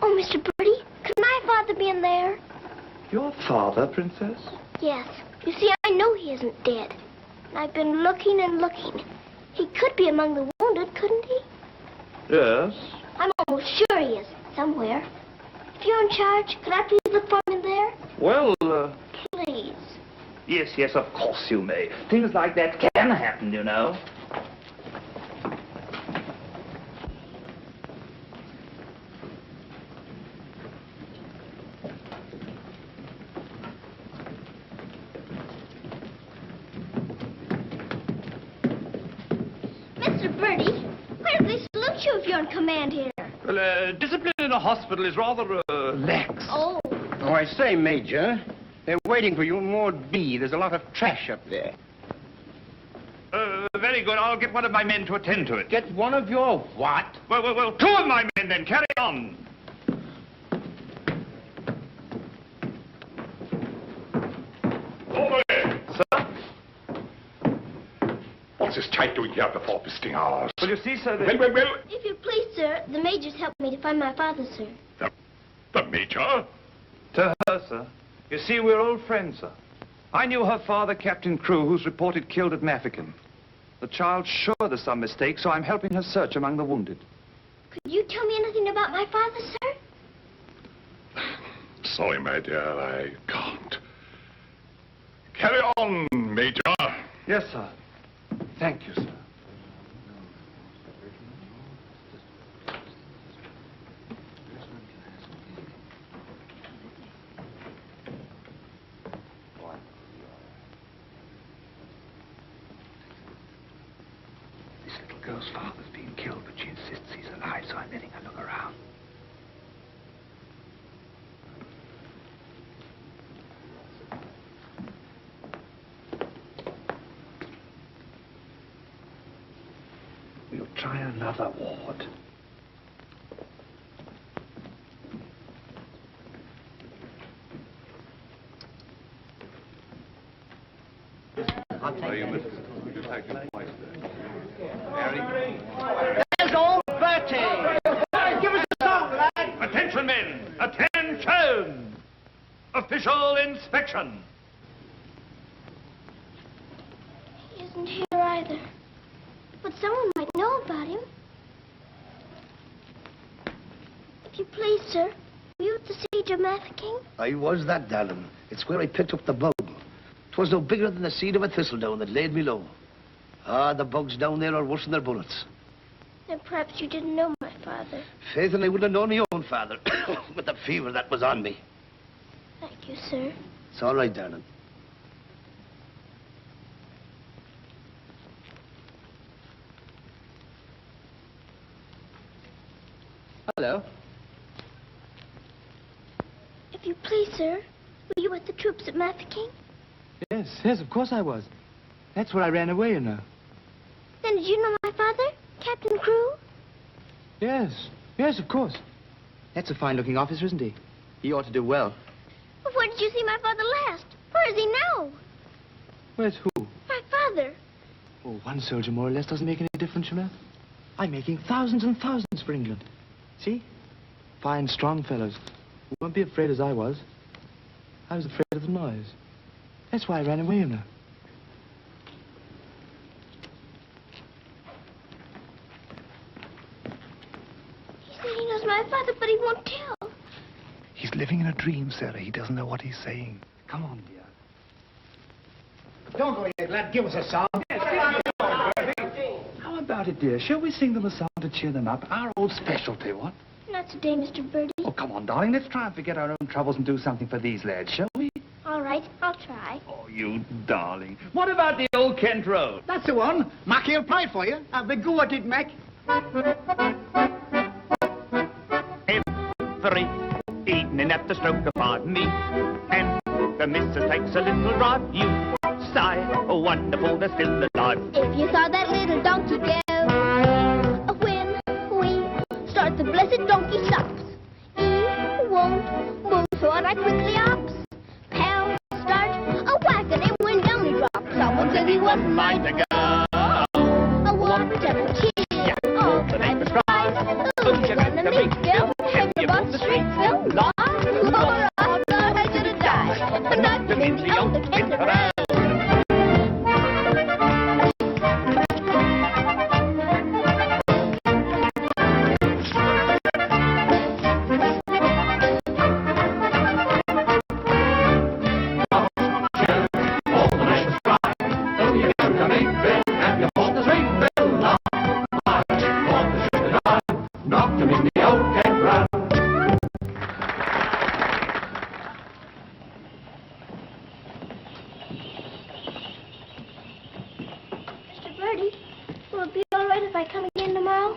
Oh, Mr. Birdie, could my father be in there? Your father, Princess? Yes. You see, I know he isn't dead. And I've been looking and looking. He could be among the wounded, couldn't he? Yes. I'm almost sure he is, somewhere. If you're in charge, could I please look for him in there? Well, Please. yes, of course you may. Things like that can happen, you know. Mr. Birdie, why do they salute you if you're in command here? Well, discipline in a hospital is rather, lax. Oh. Oh, I say, Major, they're waiting for you in Ward B. There's a lot of trash up there. Very good. I'll get one of my men to attend to it. Get one of your what? Well, two of my men then. Carry on. Over there. Sir? What's this type doing here before visiting hours? Well, you see, sir, Well. If you please, sir, the major's helped me to find my father, sir. The Major? To her, sir. You see, we're old friends, sir. I knew her father, Captain Crewe, who's reported killed at Mafeking. The child's sure there's some mistake, so I'm helping her search among the wounded. Could you tell me anything about my father, sir? Sorry, my dear, I can't. Carry on, Major. Yes, sir. Thank you, sir. This little girl's father's been killed, but she insists he's alive, so I'm letting her look around. We'll try another ward. There's old Bertie! Give us a song, lad! Attention, men! Attention! Official inspection. He isn't here either. But someone might know about him. If you please, sir, were you at the siege of Mafeking? I was that, darling. It's where I picked up the bug. 'Twas no bigger than the seed of a thistledown that laid me low. Ah, the bugs down there are worse than their bullets. Then perhaps you didn't know my father. Faith, and I wouldn't have known my own father with the fever that was on me. Thank you, sir. It's all right, darling. Hello. If you please, sir, were you with the troops at Mafeking? Yes, of course I was. That's where I ran away, you know. Then did you know my father, Captain Crewe? Yes, of course. That's a fine-looking officer, isn't he? He ought to do well. Well, where did you see my father last? Where is he now? Where's who? My father. Oh, one soldier more or less doesn't make any difference, you know. I'm making thousands and thousands for England. See? Fine, strong fellows. Who won't be afraid as I was. I was afraid of the noise. That's why I ran away, you know. He said he knows my father, but he won't tell. He's living in a dream, Sarah. He doesn't know what he's saying. Come on, dear. Don't go yet, lad. Give us a song. How about it, dear? Shall we sing them a song to cheer them up? Our old specialty, what? Not today, Mr. Birdie. Oh, come on, darling. Let's try and forget our own troubles and do something for these lads, shall we? All right, I'll try. Oh, you darling. What about the old Kent Road? That's the one. Mac, he'll play for you. Have a go at it, Mac. Every evening at the stroke of pardon me, and the missus takes a little drive. You sigh, oh, wonderful, they're still alive. If you saw that little donkey go, when we start the blessed donkey stops, he won't move, so I quickly ups. Pound in the old defensive round.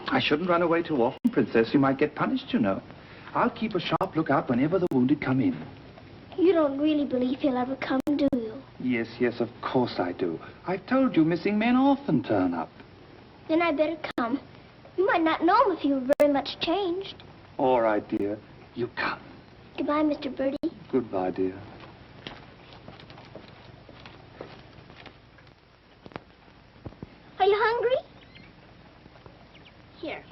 I shouldn't run away too often, Princess. You might get punished, you know. I'll keep a sharp lookout whenever the wounded come in. You don't really believe he'll ever come, do you? Yes, yes, of course I do. I've told you missing men often turn up. Then I better come. You might not know him if he were very much changed. All right, dear. You come. Goodbye, Mr. Birdie. Goodbye, dear. Are you hungry? Here.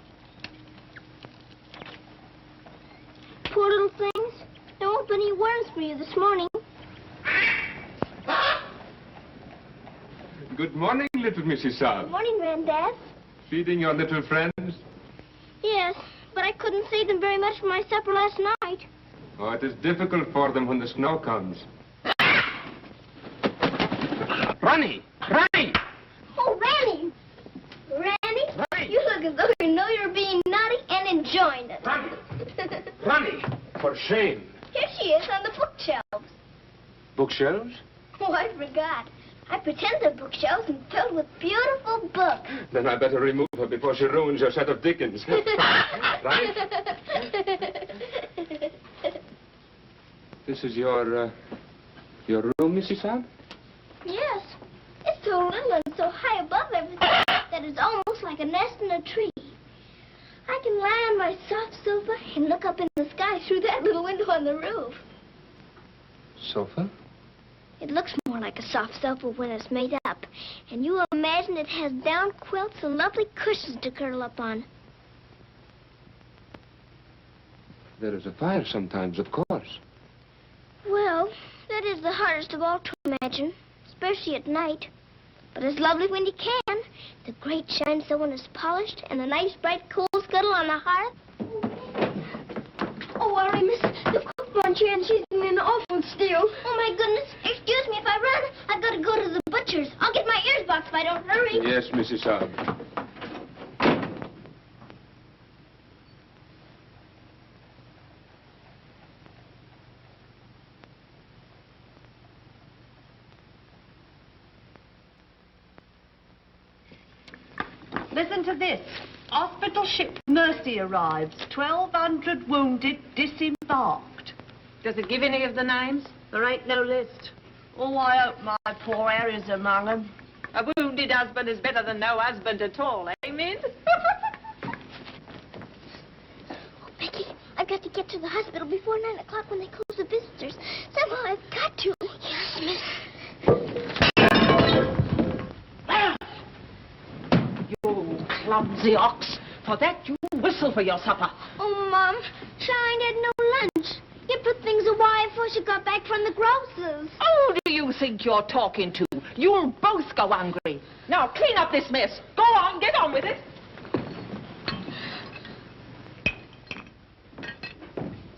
Poor little things. There won't be any worms for you this morning. Good morning, little Mrs. Sara. Good morning, Granddad. Feeding your little friends? Yes, but I couldn't save them very much for my supper last night. Oh, it is difficult for them when the snow comes. Ronnie! Ronnie! Oh, Ranny! Ranny, you look as though you know you're being naughty and enjoying it. Ronnie! For shame. Here she is on the bookshelves. Bookshelves? Oh, I forgot. I pretend they're bookshelves and filled with beautiful books. Then I better remove her before she ruins your set of Dickens. Right? This is your room, Mrs. Sara? Yes. It's so little and so high above everything that it's almost like a nest in a tree. I can lie on my soft sofa and look up in the sky through that little window on the roof. Sofa? It looks more like a soft sofa when it's made up. And you imagine it has down quilts and lovely cushions to curl up on. There is a fire sometimes, of course. Well, that is the hardest of all to imagine, especially at night. But it's lovely when you can. The grate shines so when it's polished, and the nice bright coal scuttle on the hearth. Oh, worry, miss. The cook wants you, and she's in an awful steal. Oh, my goodness. Excuse me if I run. I've got to go to the butcher's. I'll get my ears boxed if I don't hurry. Yes, Mrs. Sara. Listen to this. Hospital ship Mercy arrives. 1,200 wounded disembarked. Does it give any of the names? There ain't no list. Oh, I hope my poor Harry's among them. A wounded husband is better than no husband at all, eh, Min? Becky, I've got to get to the hospital before 9 o'clock when they close the visitors. Somehow I've got to. Yes, miss. You clumsy ox. For that, you whistle for your supper. Oh, Mom, Shine had no lunch. You put things away before she got back from the grocer's. Who do you think you're talking to? You'll both go hungry. Now, clean up this mess. Go on, get on with it.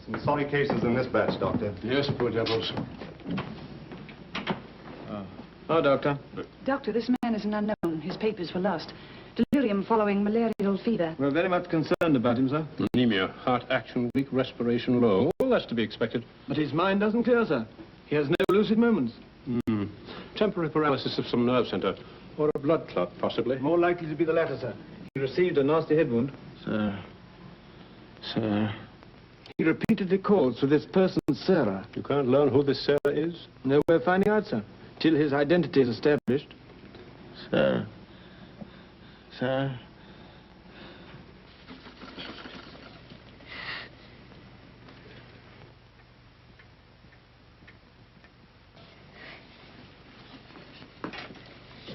Some sorry cases in this batch, Doctor. Yes, poor devils. Oh, Doctor. Doctor, this man is an unknown. His papers were lost. Delirium following malarial fever. We're very much concerned about him, sir. Anemia, heart action weak, respiration low. Well, that's to be expected. But his mind doesn't clear, sir. He has no lucid moments. Temporary paralysis of some nerve center. Or a blood clot, possibly. More likely to be the latter, sir. He received a nasty head wound. Sir. He repeatedly calls for this person, Sara. You can't learn who this Sara is? No way of finding out, sir. Till his identity is established. Sir.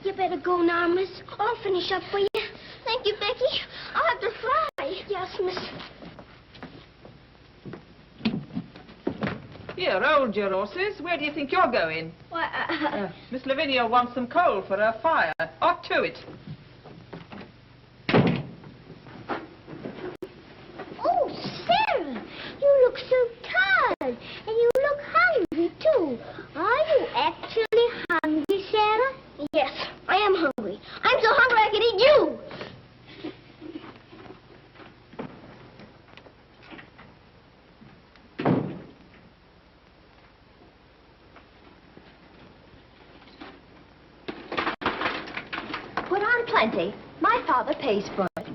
You better go now, miss. I'll finish up for you. Thank you, Becky. I'll have to fry. Yes, miss. Here, hold your horses. Where do you think you're going? Why, Miss Lavinia wants some coal for her fire. Off to it. Oh, Sarah, you look so tired, and you look hungry, too. Are you actually hungry, Sarah? Yes, I am hungry. I'm so hungry I could eat you. Put on plenty. My father pays for it.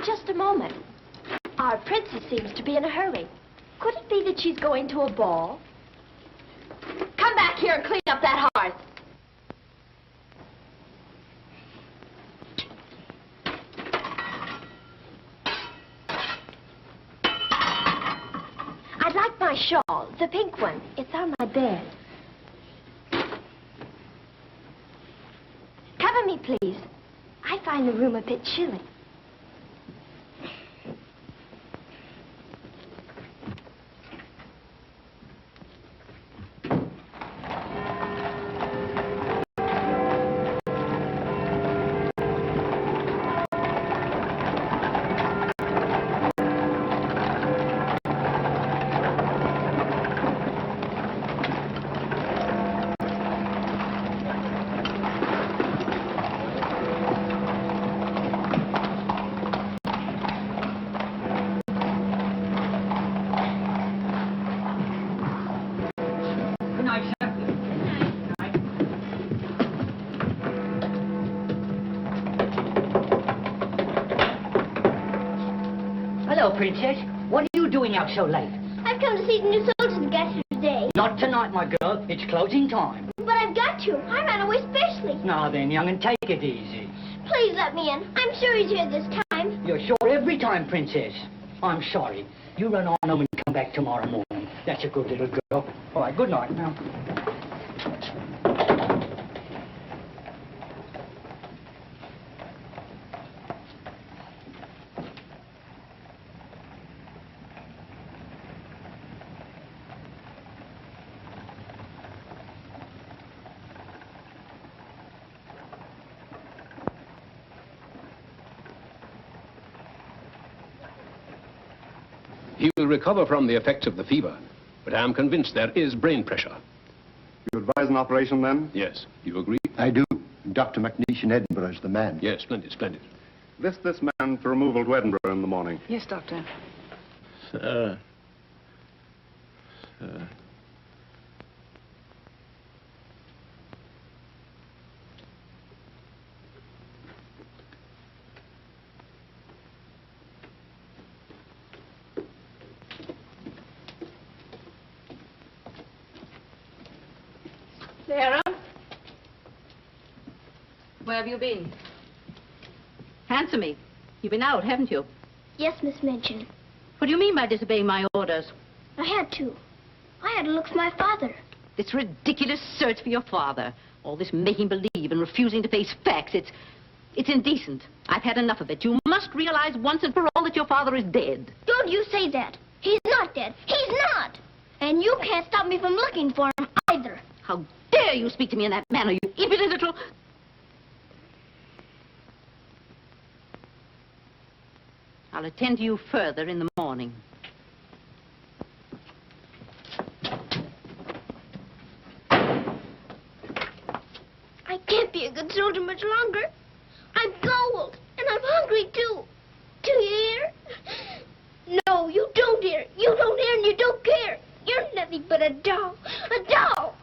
Just a moment. Our princess seems to be in a hurry. Could it be that she's going to a ball? Come back here and clean up that hearth. I'd like my shawl, the pink one. It's on my bed. Cover me, please. I find the room a bit chilly. Hello, Princess. What are you doing out so late? I've come to see the new soldiers the guests today. Not tonight, my girl. It's closing time. But I've got to. I ran away specially. Now then, young'un, take it easy. Please let me in. I'm sure he's here this time. You're sure every time, Princess. I'm sorry. You run on home and come back tomorrow morning. That's a good little girl. All right, good night now. He will recover from the effects of the fever, but I am convinced there is brain pressure. You advise an operation, then? Yes. You agree? I do. Dr. McNeish in Edinburgh is the man. Yes, splendid, splendid. List this man for removal to Edinburgh in the morning. Yes, Doctor. Sir. Sarah? Where have you been? Answer me. You've been out, haven't you? Yes, Miss Minchin. What do you mean by disobeying my orders? I had to. I had to look for my father. This ridiculous search for your father. All this making believe and refusing to face facts. It's indecent. I've had enough of it. You must realize once and for all that your father is dead. Don't you say that. He's not dead. He's not. And you can't stop me from looking for him either. How dare you speak to me in that manner, you impudent little... I'll attend to you further in the morning. I can't be a good soldier much longer. I'm cold, and I'm hungry, too. Do you hear? No, you don't hear. You don't hear and you don't care. You're nothing but a doll. A doll.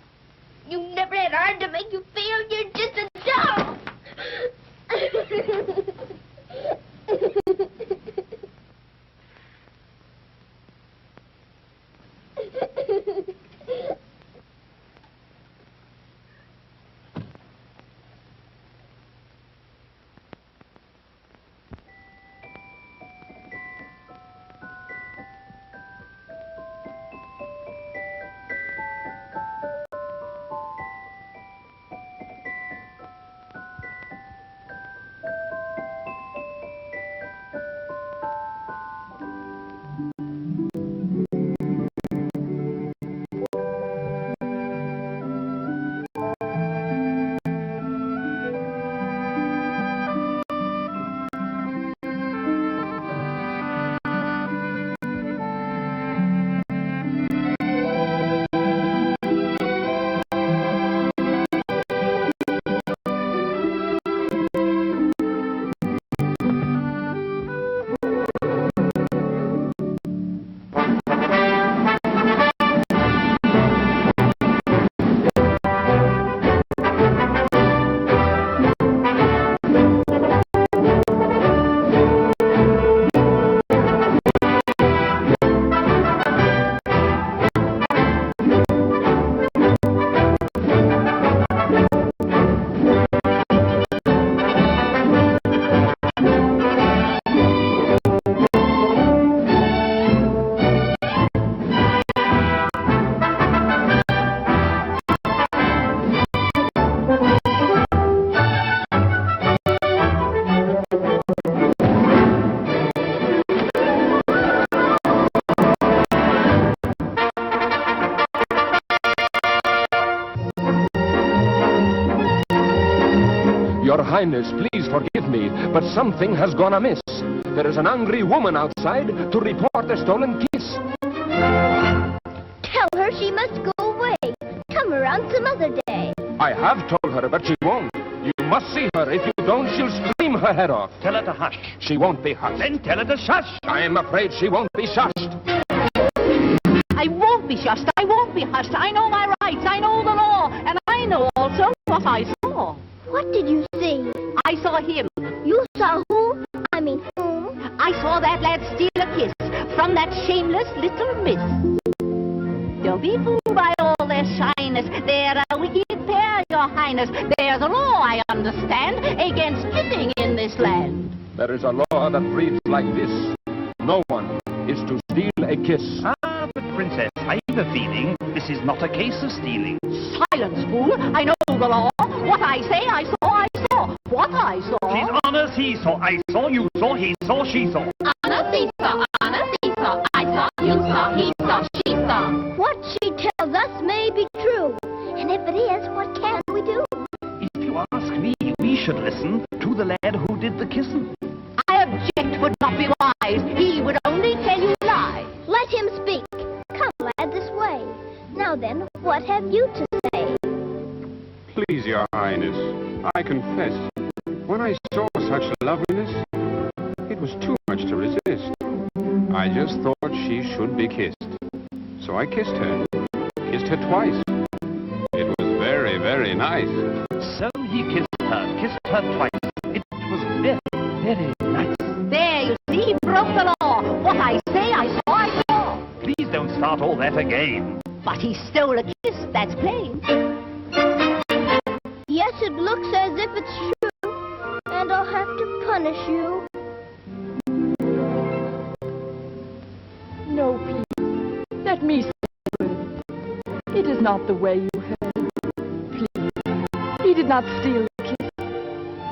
You never had hard to make you feel. You're just a doll. Highness, please forgive me, but something has gone amiss. There is an angry woman outside to report a stolen kiss. Tell her she must go away. Come around some other day. I have told her, but she won't. You must see her. If you don't, she'll scream her head off. Tell her to hush. She won't be hushed. Then tell her to shush. I am afraid she won't be shushed. I won't be shushed. I won't be hushed. I know my rights. I know the law. And I know also what I saw. What did you see? I saw him. You saw who? I mean whom? I saw that lad steal a kiss from that shameless little miss. Don't be fooled by all their shyness. They're a wicked pair, your highness. There's a law, I understand, against kissing in this land. There is a law that reads like this. No one is to steal a kiss. Ah, but Princess, I've a feeling this is not a case of stealing. Silence, fool. I know the law. What I say, I saw, I saw. What I saw. She's honor, he saw, I saw, you saw, he saw, she saw. Honor, he saw, I saw, you saw, he saw, she saw. What she tells us may be true. And if it is, what can we do? If you ask me, we should listen to the lad who did the kissing. I object, would not be wise. He would only tell you lies. Let him speak. Come, lad, this way. Now then, what have you to say? Please, your highness, I confess, when I saw such loveliness, it was too much to resist. I just thought she should be kissed. So I kissed her twice. It was very, very nice. So he kissed her twice. It was very, very nice. There, you see, he broke the law. What I say, I saw, I saw. Please don't start all that again. But he stole a kiss, that's plain. Yes, it looks as if it's true. And I'll have to punish you. No, please. Let me say it. It is not the way you heard it. Please. He did not steal the kiss.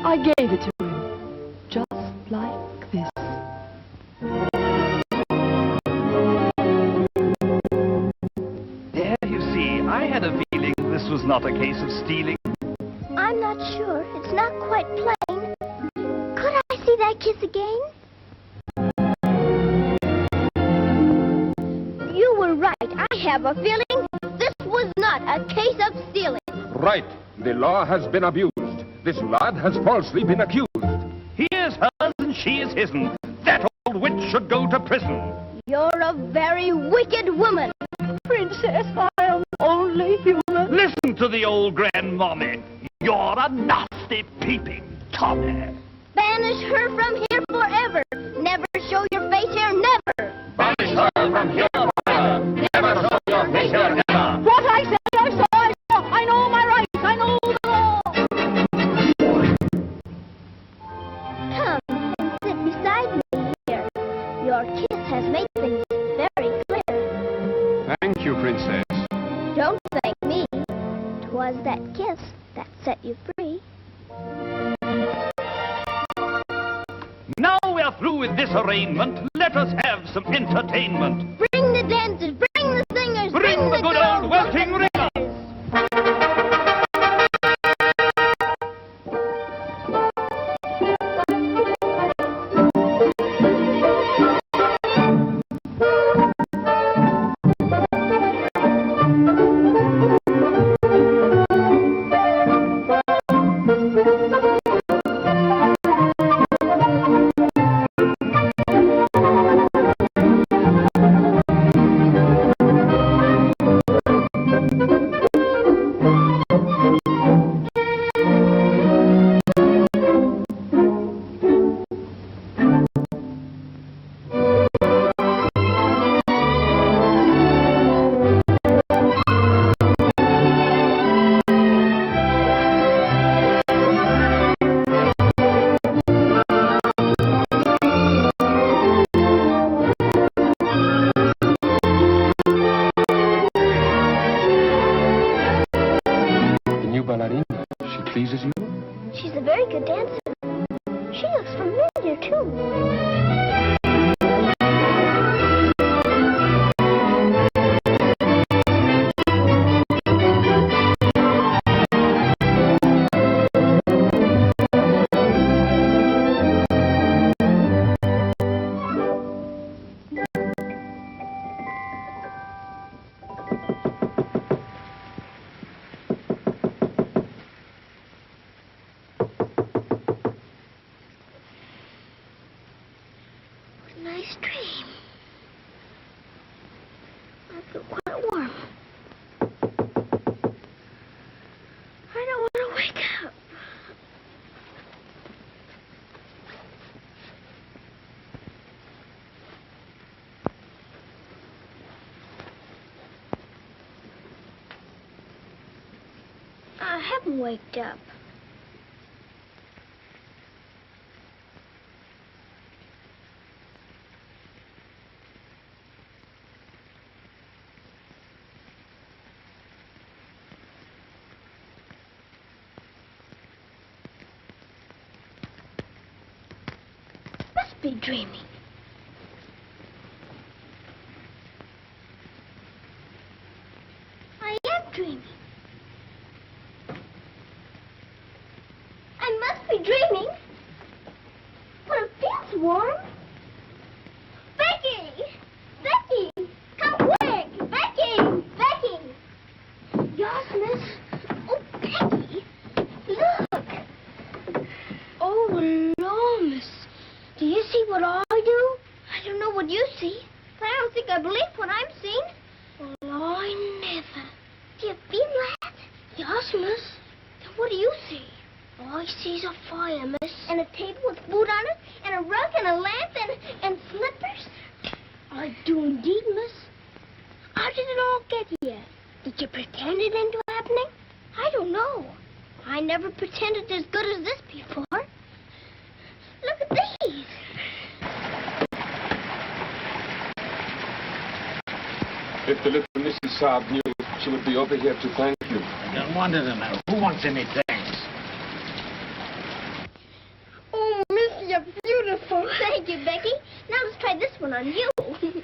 I gave it to him. Just like this. There, you see, I had a feeling this was not a case of stealing. I'm not sure. It's not quite plain. Could I see that kiss again? You were right. I have a feeling this was not a case of stealing. Right. The law has been abused. This lad has falsely been accused. He is hers and she is his'n. That old witch should go to prison. You're a very wicked woman. Princess, I am only human. Listen to the old grandmommy. You're a nasty peeping Tommy. Banish her from here forever. Never show your face here, never. Banish her from here forever. Never show your face here, never. What I say, I saw, I saw. I know my rights, I know the law. Come and sit beside me here. Your kiss has made things very clear. Thank you, Princess. Don't thank me. 'Twas that kiss that set you free. Now we're through with this arraignment. Let us have some entertainment. Bring the dancers, bring the singers, Bring the good old welting ringers. feel quite warm. I don't want to wake up. I haven't waked up. Must be dreaming. I am dreaming. I must be dreaming. But it feels warm. Becky! Becky! Come quick! Becky! Becky! Yes, miss. Oh, Becky! Look! Oh, no, miss. Do you see what I do? I don't know what you see, but I don't think I believe what I'm seeing. Well, I never. Do you feel that? Yes, miss. Then what do you see? All I see's a fire, miss. And a table with food on it, and a rug, and a lamp, and slippers. I do indeed, miss. How did it all get here? Did you pretend it into happening? I don't know. I never pretended as good as this before. Look at these. If the little Mrs. Saab knew, she would be over here to thank you. I don't want her to know. Who wants any thanks? Oh, miss, you're beautiful. Thank you, Becky. Now let's try this one on you. Isn't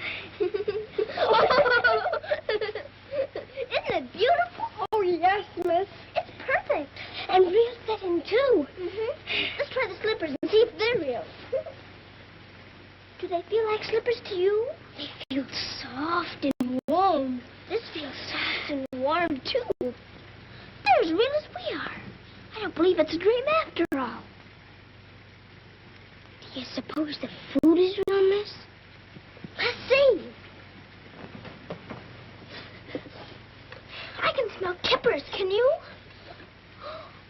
it beautiful? Oh, yes, miss. It's perfect. And real fitting, too. Let's try the slippers and see if they're real. Do they feel like slippers to you? They feel soft and warm. This feels soft and warm, too. They're as real as we are. I don't believe it's a dream after all. Do you suppose the food is real, miss? Let's see. I can smell kippers, can you?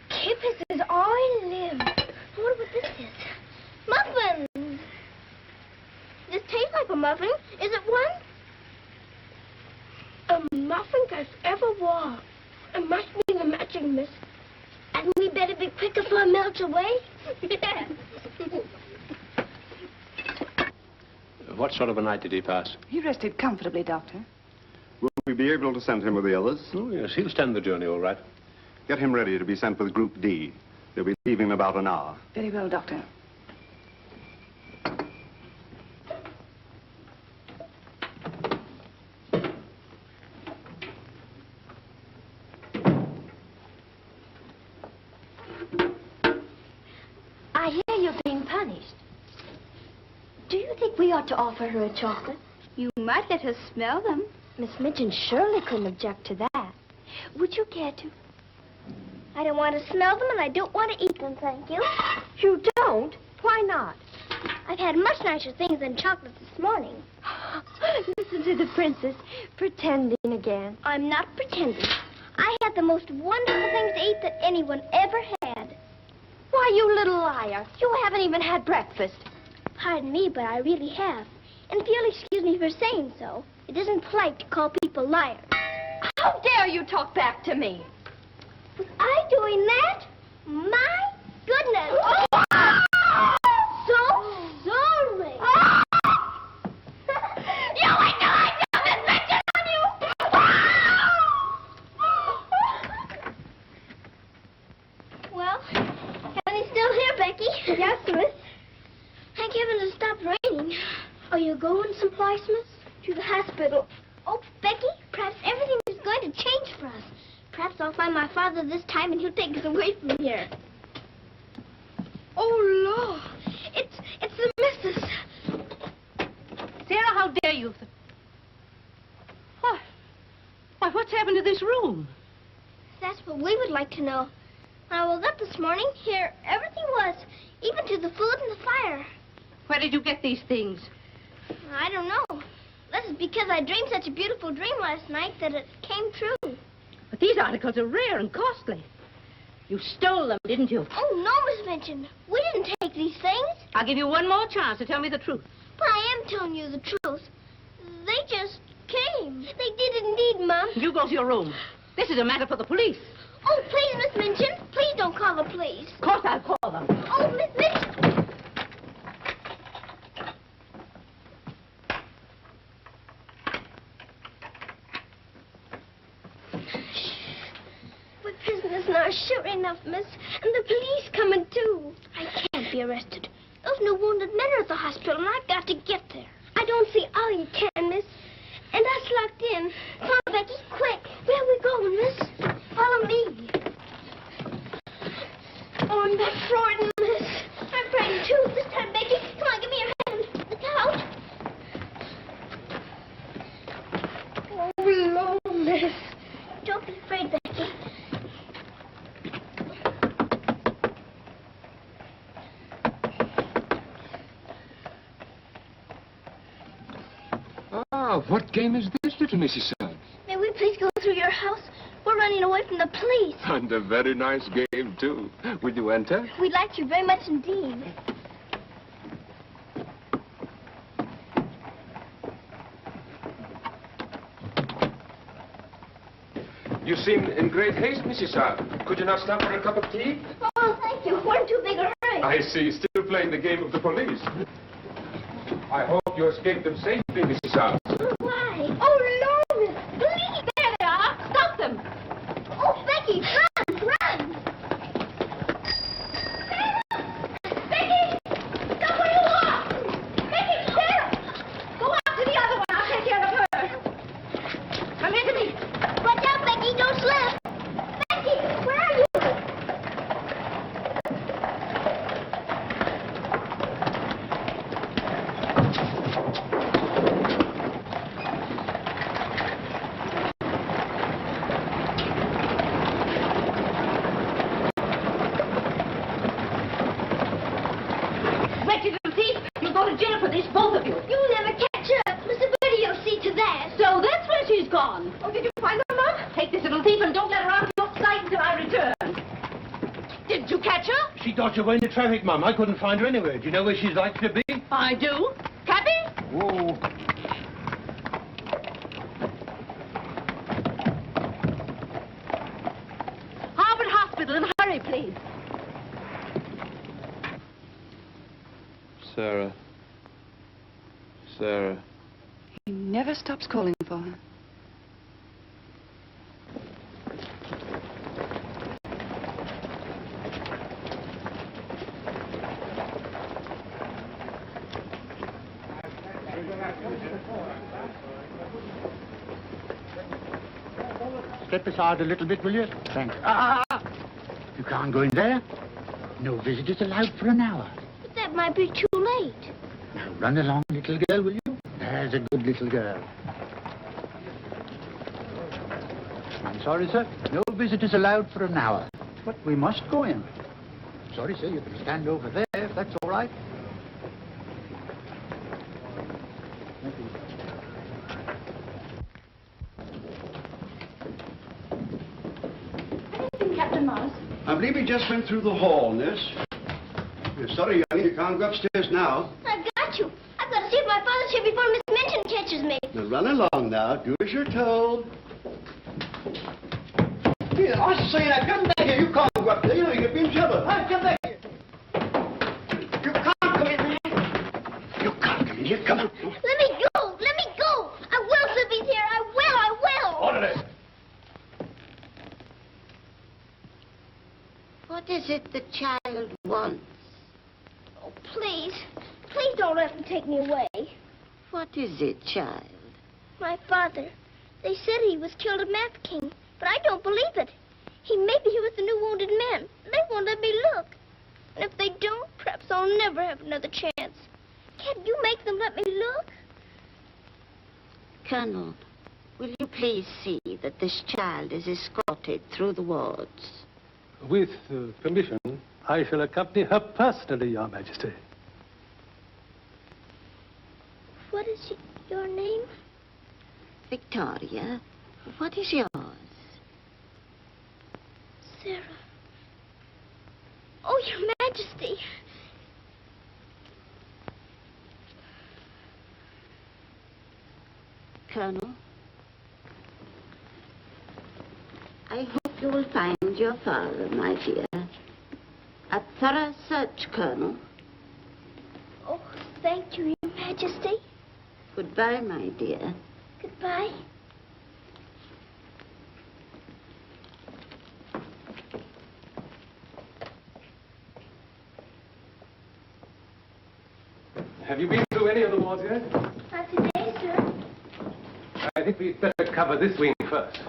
Kippers is all I live. I wonder what this is. Muffins! This tastes like a muffin. Is it one? A muffin as ever was. It must be the magic, miss. And we better be quick before it melts away. Yeah. What sort of a night did he pass? He rested comfortably, Doctor. Will we be able to send him with the others? Oh, yes, he'll stand the journey all right. Get him ready to be sent with Group D. They'll be leaving in about an hour. Very well, Doctor. I hear you're being punished. Do you think we ought to offer her a chocolate? You might let her smell them. Miss Minchin surely couldn't object to that. Would you care to? I don't want to smell them, and I don't want to eat them, thank you. You don't? Why not? I've had much nicer things than chocolate this morning. Listen to the princess, pretending again. I'm not pretending. I had the most wonderful things to eat that anyone ever had. Why, you little liar. You haven't even had breakfast. Pardon me, but I really have. And if you'll excuse me for saying so, it isn't polite to call people liars. How dare you talk back to me? Was I doing that? My goodness. So sorry. You wait till I tell this bitch on you. Well, Connie's still here, Becky. Yes, miss. Thank heaven it stopped raining. Are you going someplace, miss? To the hospital. Oh, Becky, perhaps everything is going to change for us. Perhaps I'll find my father this time and he'll take us away from here. Oh, Lord. It's the missus. Sarah, how dare you? Why, what's happened to this room? That's what we would like to know. When I woke up this morning, here everything was, even to the food and the fire. Where did you get these things? I don't know. That is because I dreamed such a beautiful dream last night that it came true. But these articles are rare and costly. You stole them, didn't you? Oh, no, Miss Minchin. We didn't take these things. I'll give you one more chance to tell me the truth. But I am telling you the truth. They just came. They did indeed, Mom. You go to your room. This is a matter for the police. Oh, please, Miss Minchin. Please don't call the police. Of course I'll call them. Oh, Miss Minchin. We're prisoners now, sure enough, miss. And the police coming, too. I can't be arrested. Those new wounded men are at the hospital, and I've got to get there. I don't see how you can, miss. And us locked in. Come on, Becky, quick. Where are we going, miss? Follow me. Oh, I'm not frightened, miss. I'm frightened, too. This time, Becky. Come on, give me your hand. Look out. Oh, no, miss. Don't be afraid, Becky. Ah, what game is this, little Mrs. Sara? May we please go through your house? We're running away from the police. And a very nice game, too. Will you enter? We'd like you very much indeed. You seem in great haste, Mrs. Sara. Could you not stop for a cup of tea? Oh, thank you. We're in too big a hurry. I see. Still playing the game of the police. I hope you escaped them safely, Mrs. Sara. Why? Oh, no, miss. Please. There they are. Stop them. Oh, Becky, run, run. Becky, stop where you are. Becky, Sarah. Go out to the other one. I'll take care of her. Come here to me. Watch out, Becky, don't slip. Becky, where are you? Wretched little thief. You'll go to jail for this, both of you. You'll never catch up. Mr. Birdie, you'll see to that. So that's where she's gone. Oh, did you find her, Mom? Take this little thief and don't let her out of your sight until I return. Did you catch her? She dodged away in the traffic, Mum. I couldn't find her anywhere. Do you know where she's likely to be? I do. Cappy? Whoa. Harvard Hospital, and hurry, please. Sara. Sara. He never stops calling for her. Step aside a little bit, will you? Thanks. You can't go in there. No visitors allowed for an hour. But that might be too late. Now run along, little girl, will you? There's a good little girl. I'm sorry, sir. No visitors allowed for an hour. But we must go in. Sorry, sir. You can stand over there if that's all right. Thank you. Anything, Captain Morris? I believe he just went through the hall, Miss. Sorry, young, you can't go upstairs now. I've got you. I've got to see if my father's here before Miss Minchin catches me. Now run along now. Do as you're told. Here, I say now, come back here. You can't go up there. You know you could be in trouble. Hey, come back here. You can't come in there. You can't come in here. Come on. Let me go. Let me go. I will, Slippy's here. I will. Orderly. What is it the child wants? Oh, please. Please don't let them take me away. What is it, child? My father. They said he was killed at Mafeking, but I don't believe it. Maybe he was the new wounded man. They won't let me look. And if they don't, perhaps I'll never have another chance. Can't you make them let me look? Colonel, will you please see that this child is escorted through the wards? With permission, I shall accompany her personally, Your Majesty. What is your name? Victoria, what is yours? Sara. Oh, Your Majesty. Colonel, I hope you will find your father, my dear. A thorough search, Colonel. Oh, thank you, Your Majesty. Goodbye, my dear. Goodbye. Have you been through any of the wards yet? Not today, sir. I think we'd better cover this wing first.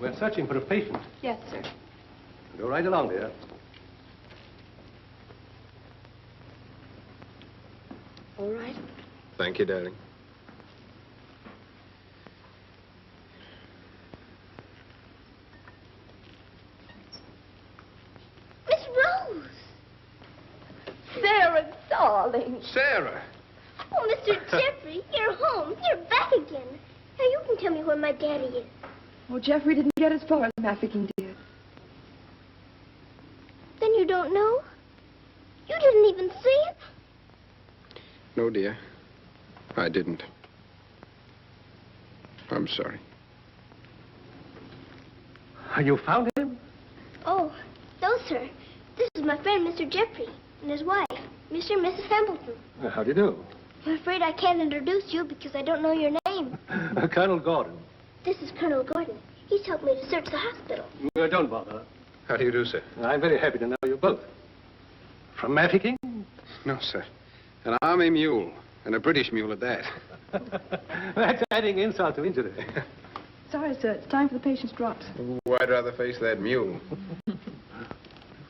We're searching for a patient. Yes, sir. Go right along, dear. All right. Thank you, darling. Miss Rose. Sarah, darling. Sarah! Oh, Mr. Jeffrey, you're home. You're back again. Now you can tell me where my daddy is. Well, Jeffrey didn't get as far as Mafeking did. Then you don't know? You didn't even see him? No, dear. I didn't. I'm sorry. You found him? Oh, no, sir. This is my friend, Mr. Jeffrey, and his wife, Mr. and Mrs. Templeton. How do you do? I'm afraid I can't introduce you because I don't know your name. Colonel Gordon. This is Colonel Gordon. He's helped me to search the hospital. Don't bother. How do you do, sir? I'm very happy to know you both. From Mafeking? No, sir. An army mule, and a British mule at that. That's adding insult to injury. Sorry, sir. It's time for the patient's drops. Oh, I'd rather face that mule.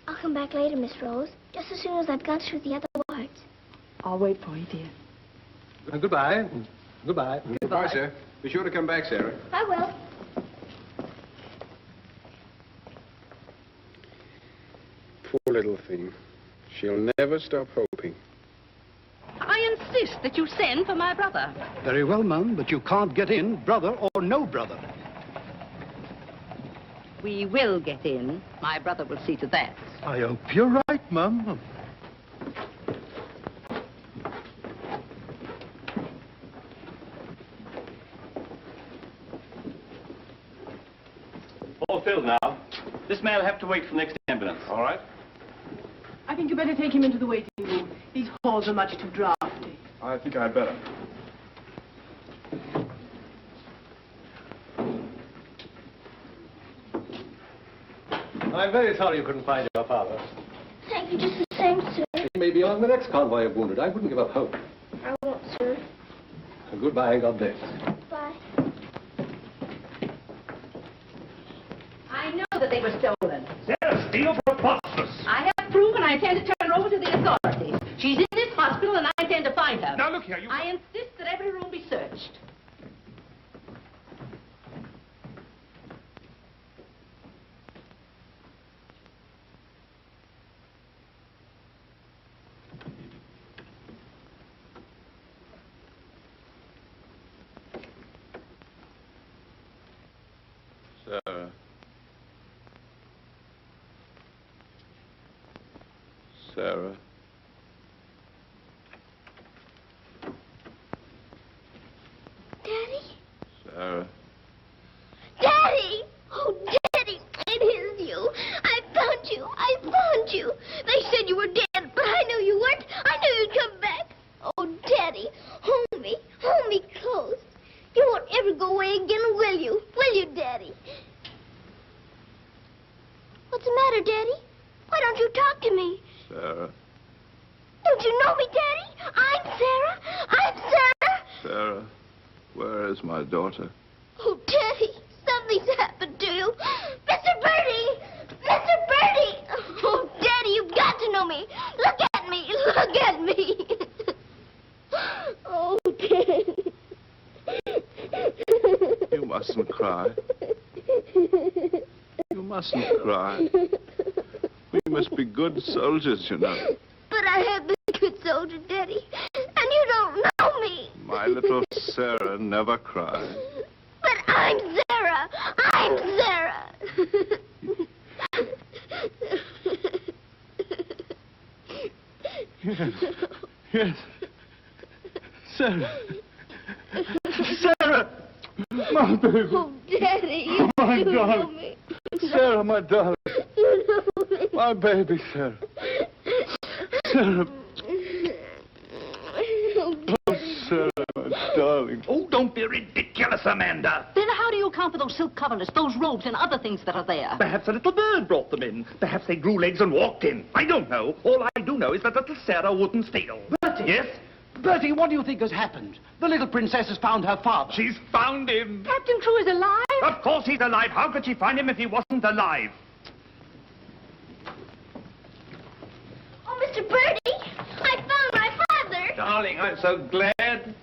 I'll come back later, Miss Rose, just as soon as I've gone through the other wards. I'll wait for you, dear. Goodbye. Goodbye. Goodbye, sir. Be sure to come back, Sarah. I will. Poor little thing. She'll never stop hoping. I insist that you send for my brother. Very well, Mum, but you can't get in, brother or no brother. We will get in. My brother will see to that. I hope you're right, Mum. All filled now. This man will have to wait for the next ambulance. All right? I think you better take him into the waiting room. These halls are much too drafty. I think I'd better. I'm very sorry you couldn't find your father. Thank you just the same, sir. He may be among the next convoy of wounded. I wouldn't give up hope. I won't, sir. Goodbye, God bless. Bye. I know that they were stolen. Sarah, steal preposterous. I have proof, and I intend to turn her over to the authorities. She's in this hospital, and I intend to find her. Now, look here, you... I insist that every room be searched. Sarah. Sarah. Daddy? Sarah. Daddy! Oh, Daddy, it is you. I found you. I found you. They said you were dead, but I knew you weren't. I knew you'd come back. Oh, Daddy, hold me. Hold me close. You won't ever go away again, will you? Will you, Daddy? What's the matter, Daddy? Why don't you talk to me? Sarah. Don't you know me, Daddy? I'm Sarah. I'm Sarah. Sarah. Where is my daughter? Oh, Daddy, something's happened to you. Mr. Birdie! Mr. Birdie! Oh, Daddy, you've got to know me. Look at me. Look at me. Oh, Daddy. You mustn't cry. You mustn't cry. We must be good soldiers, you know. But I have been a good soldier, Daddy. And you don't know me. My little Sarah never cries. But I'm Sarah. I'm Sarah. Yes. Yes. Sarah. Sarah! My baby. Oh, Daddy, you My do darling. know me. Sarah, my darling. You know me. My baby, Sarah. Sarah. Oh, Sarah, my darling. Oh, don't be ridiculous, Amanda. Then how do you account for those silk coverlets, those robes, and other things that are there? Perhaps a little bird brought them in. Perhaps they grew legs and walked in. I don't know. All I do know is that little Sarah wouldn't steal. Bertie! Yes? Bertie, what do you think has happened? The little princess has found her father. She's found him. Captain Crewe is alive? Of course he's alive. How could she find him if he wasn't alive? Oh, Mr. Birdie, I found my father. Darling, I'm so glad.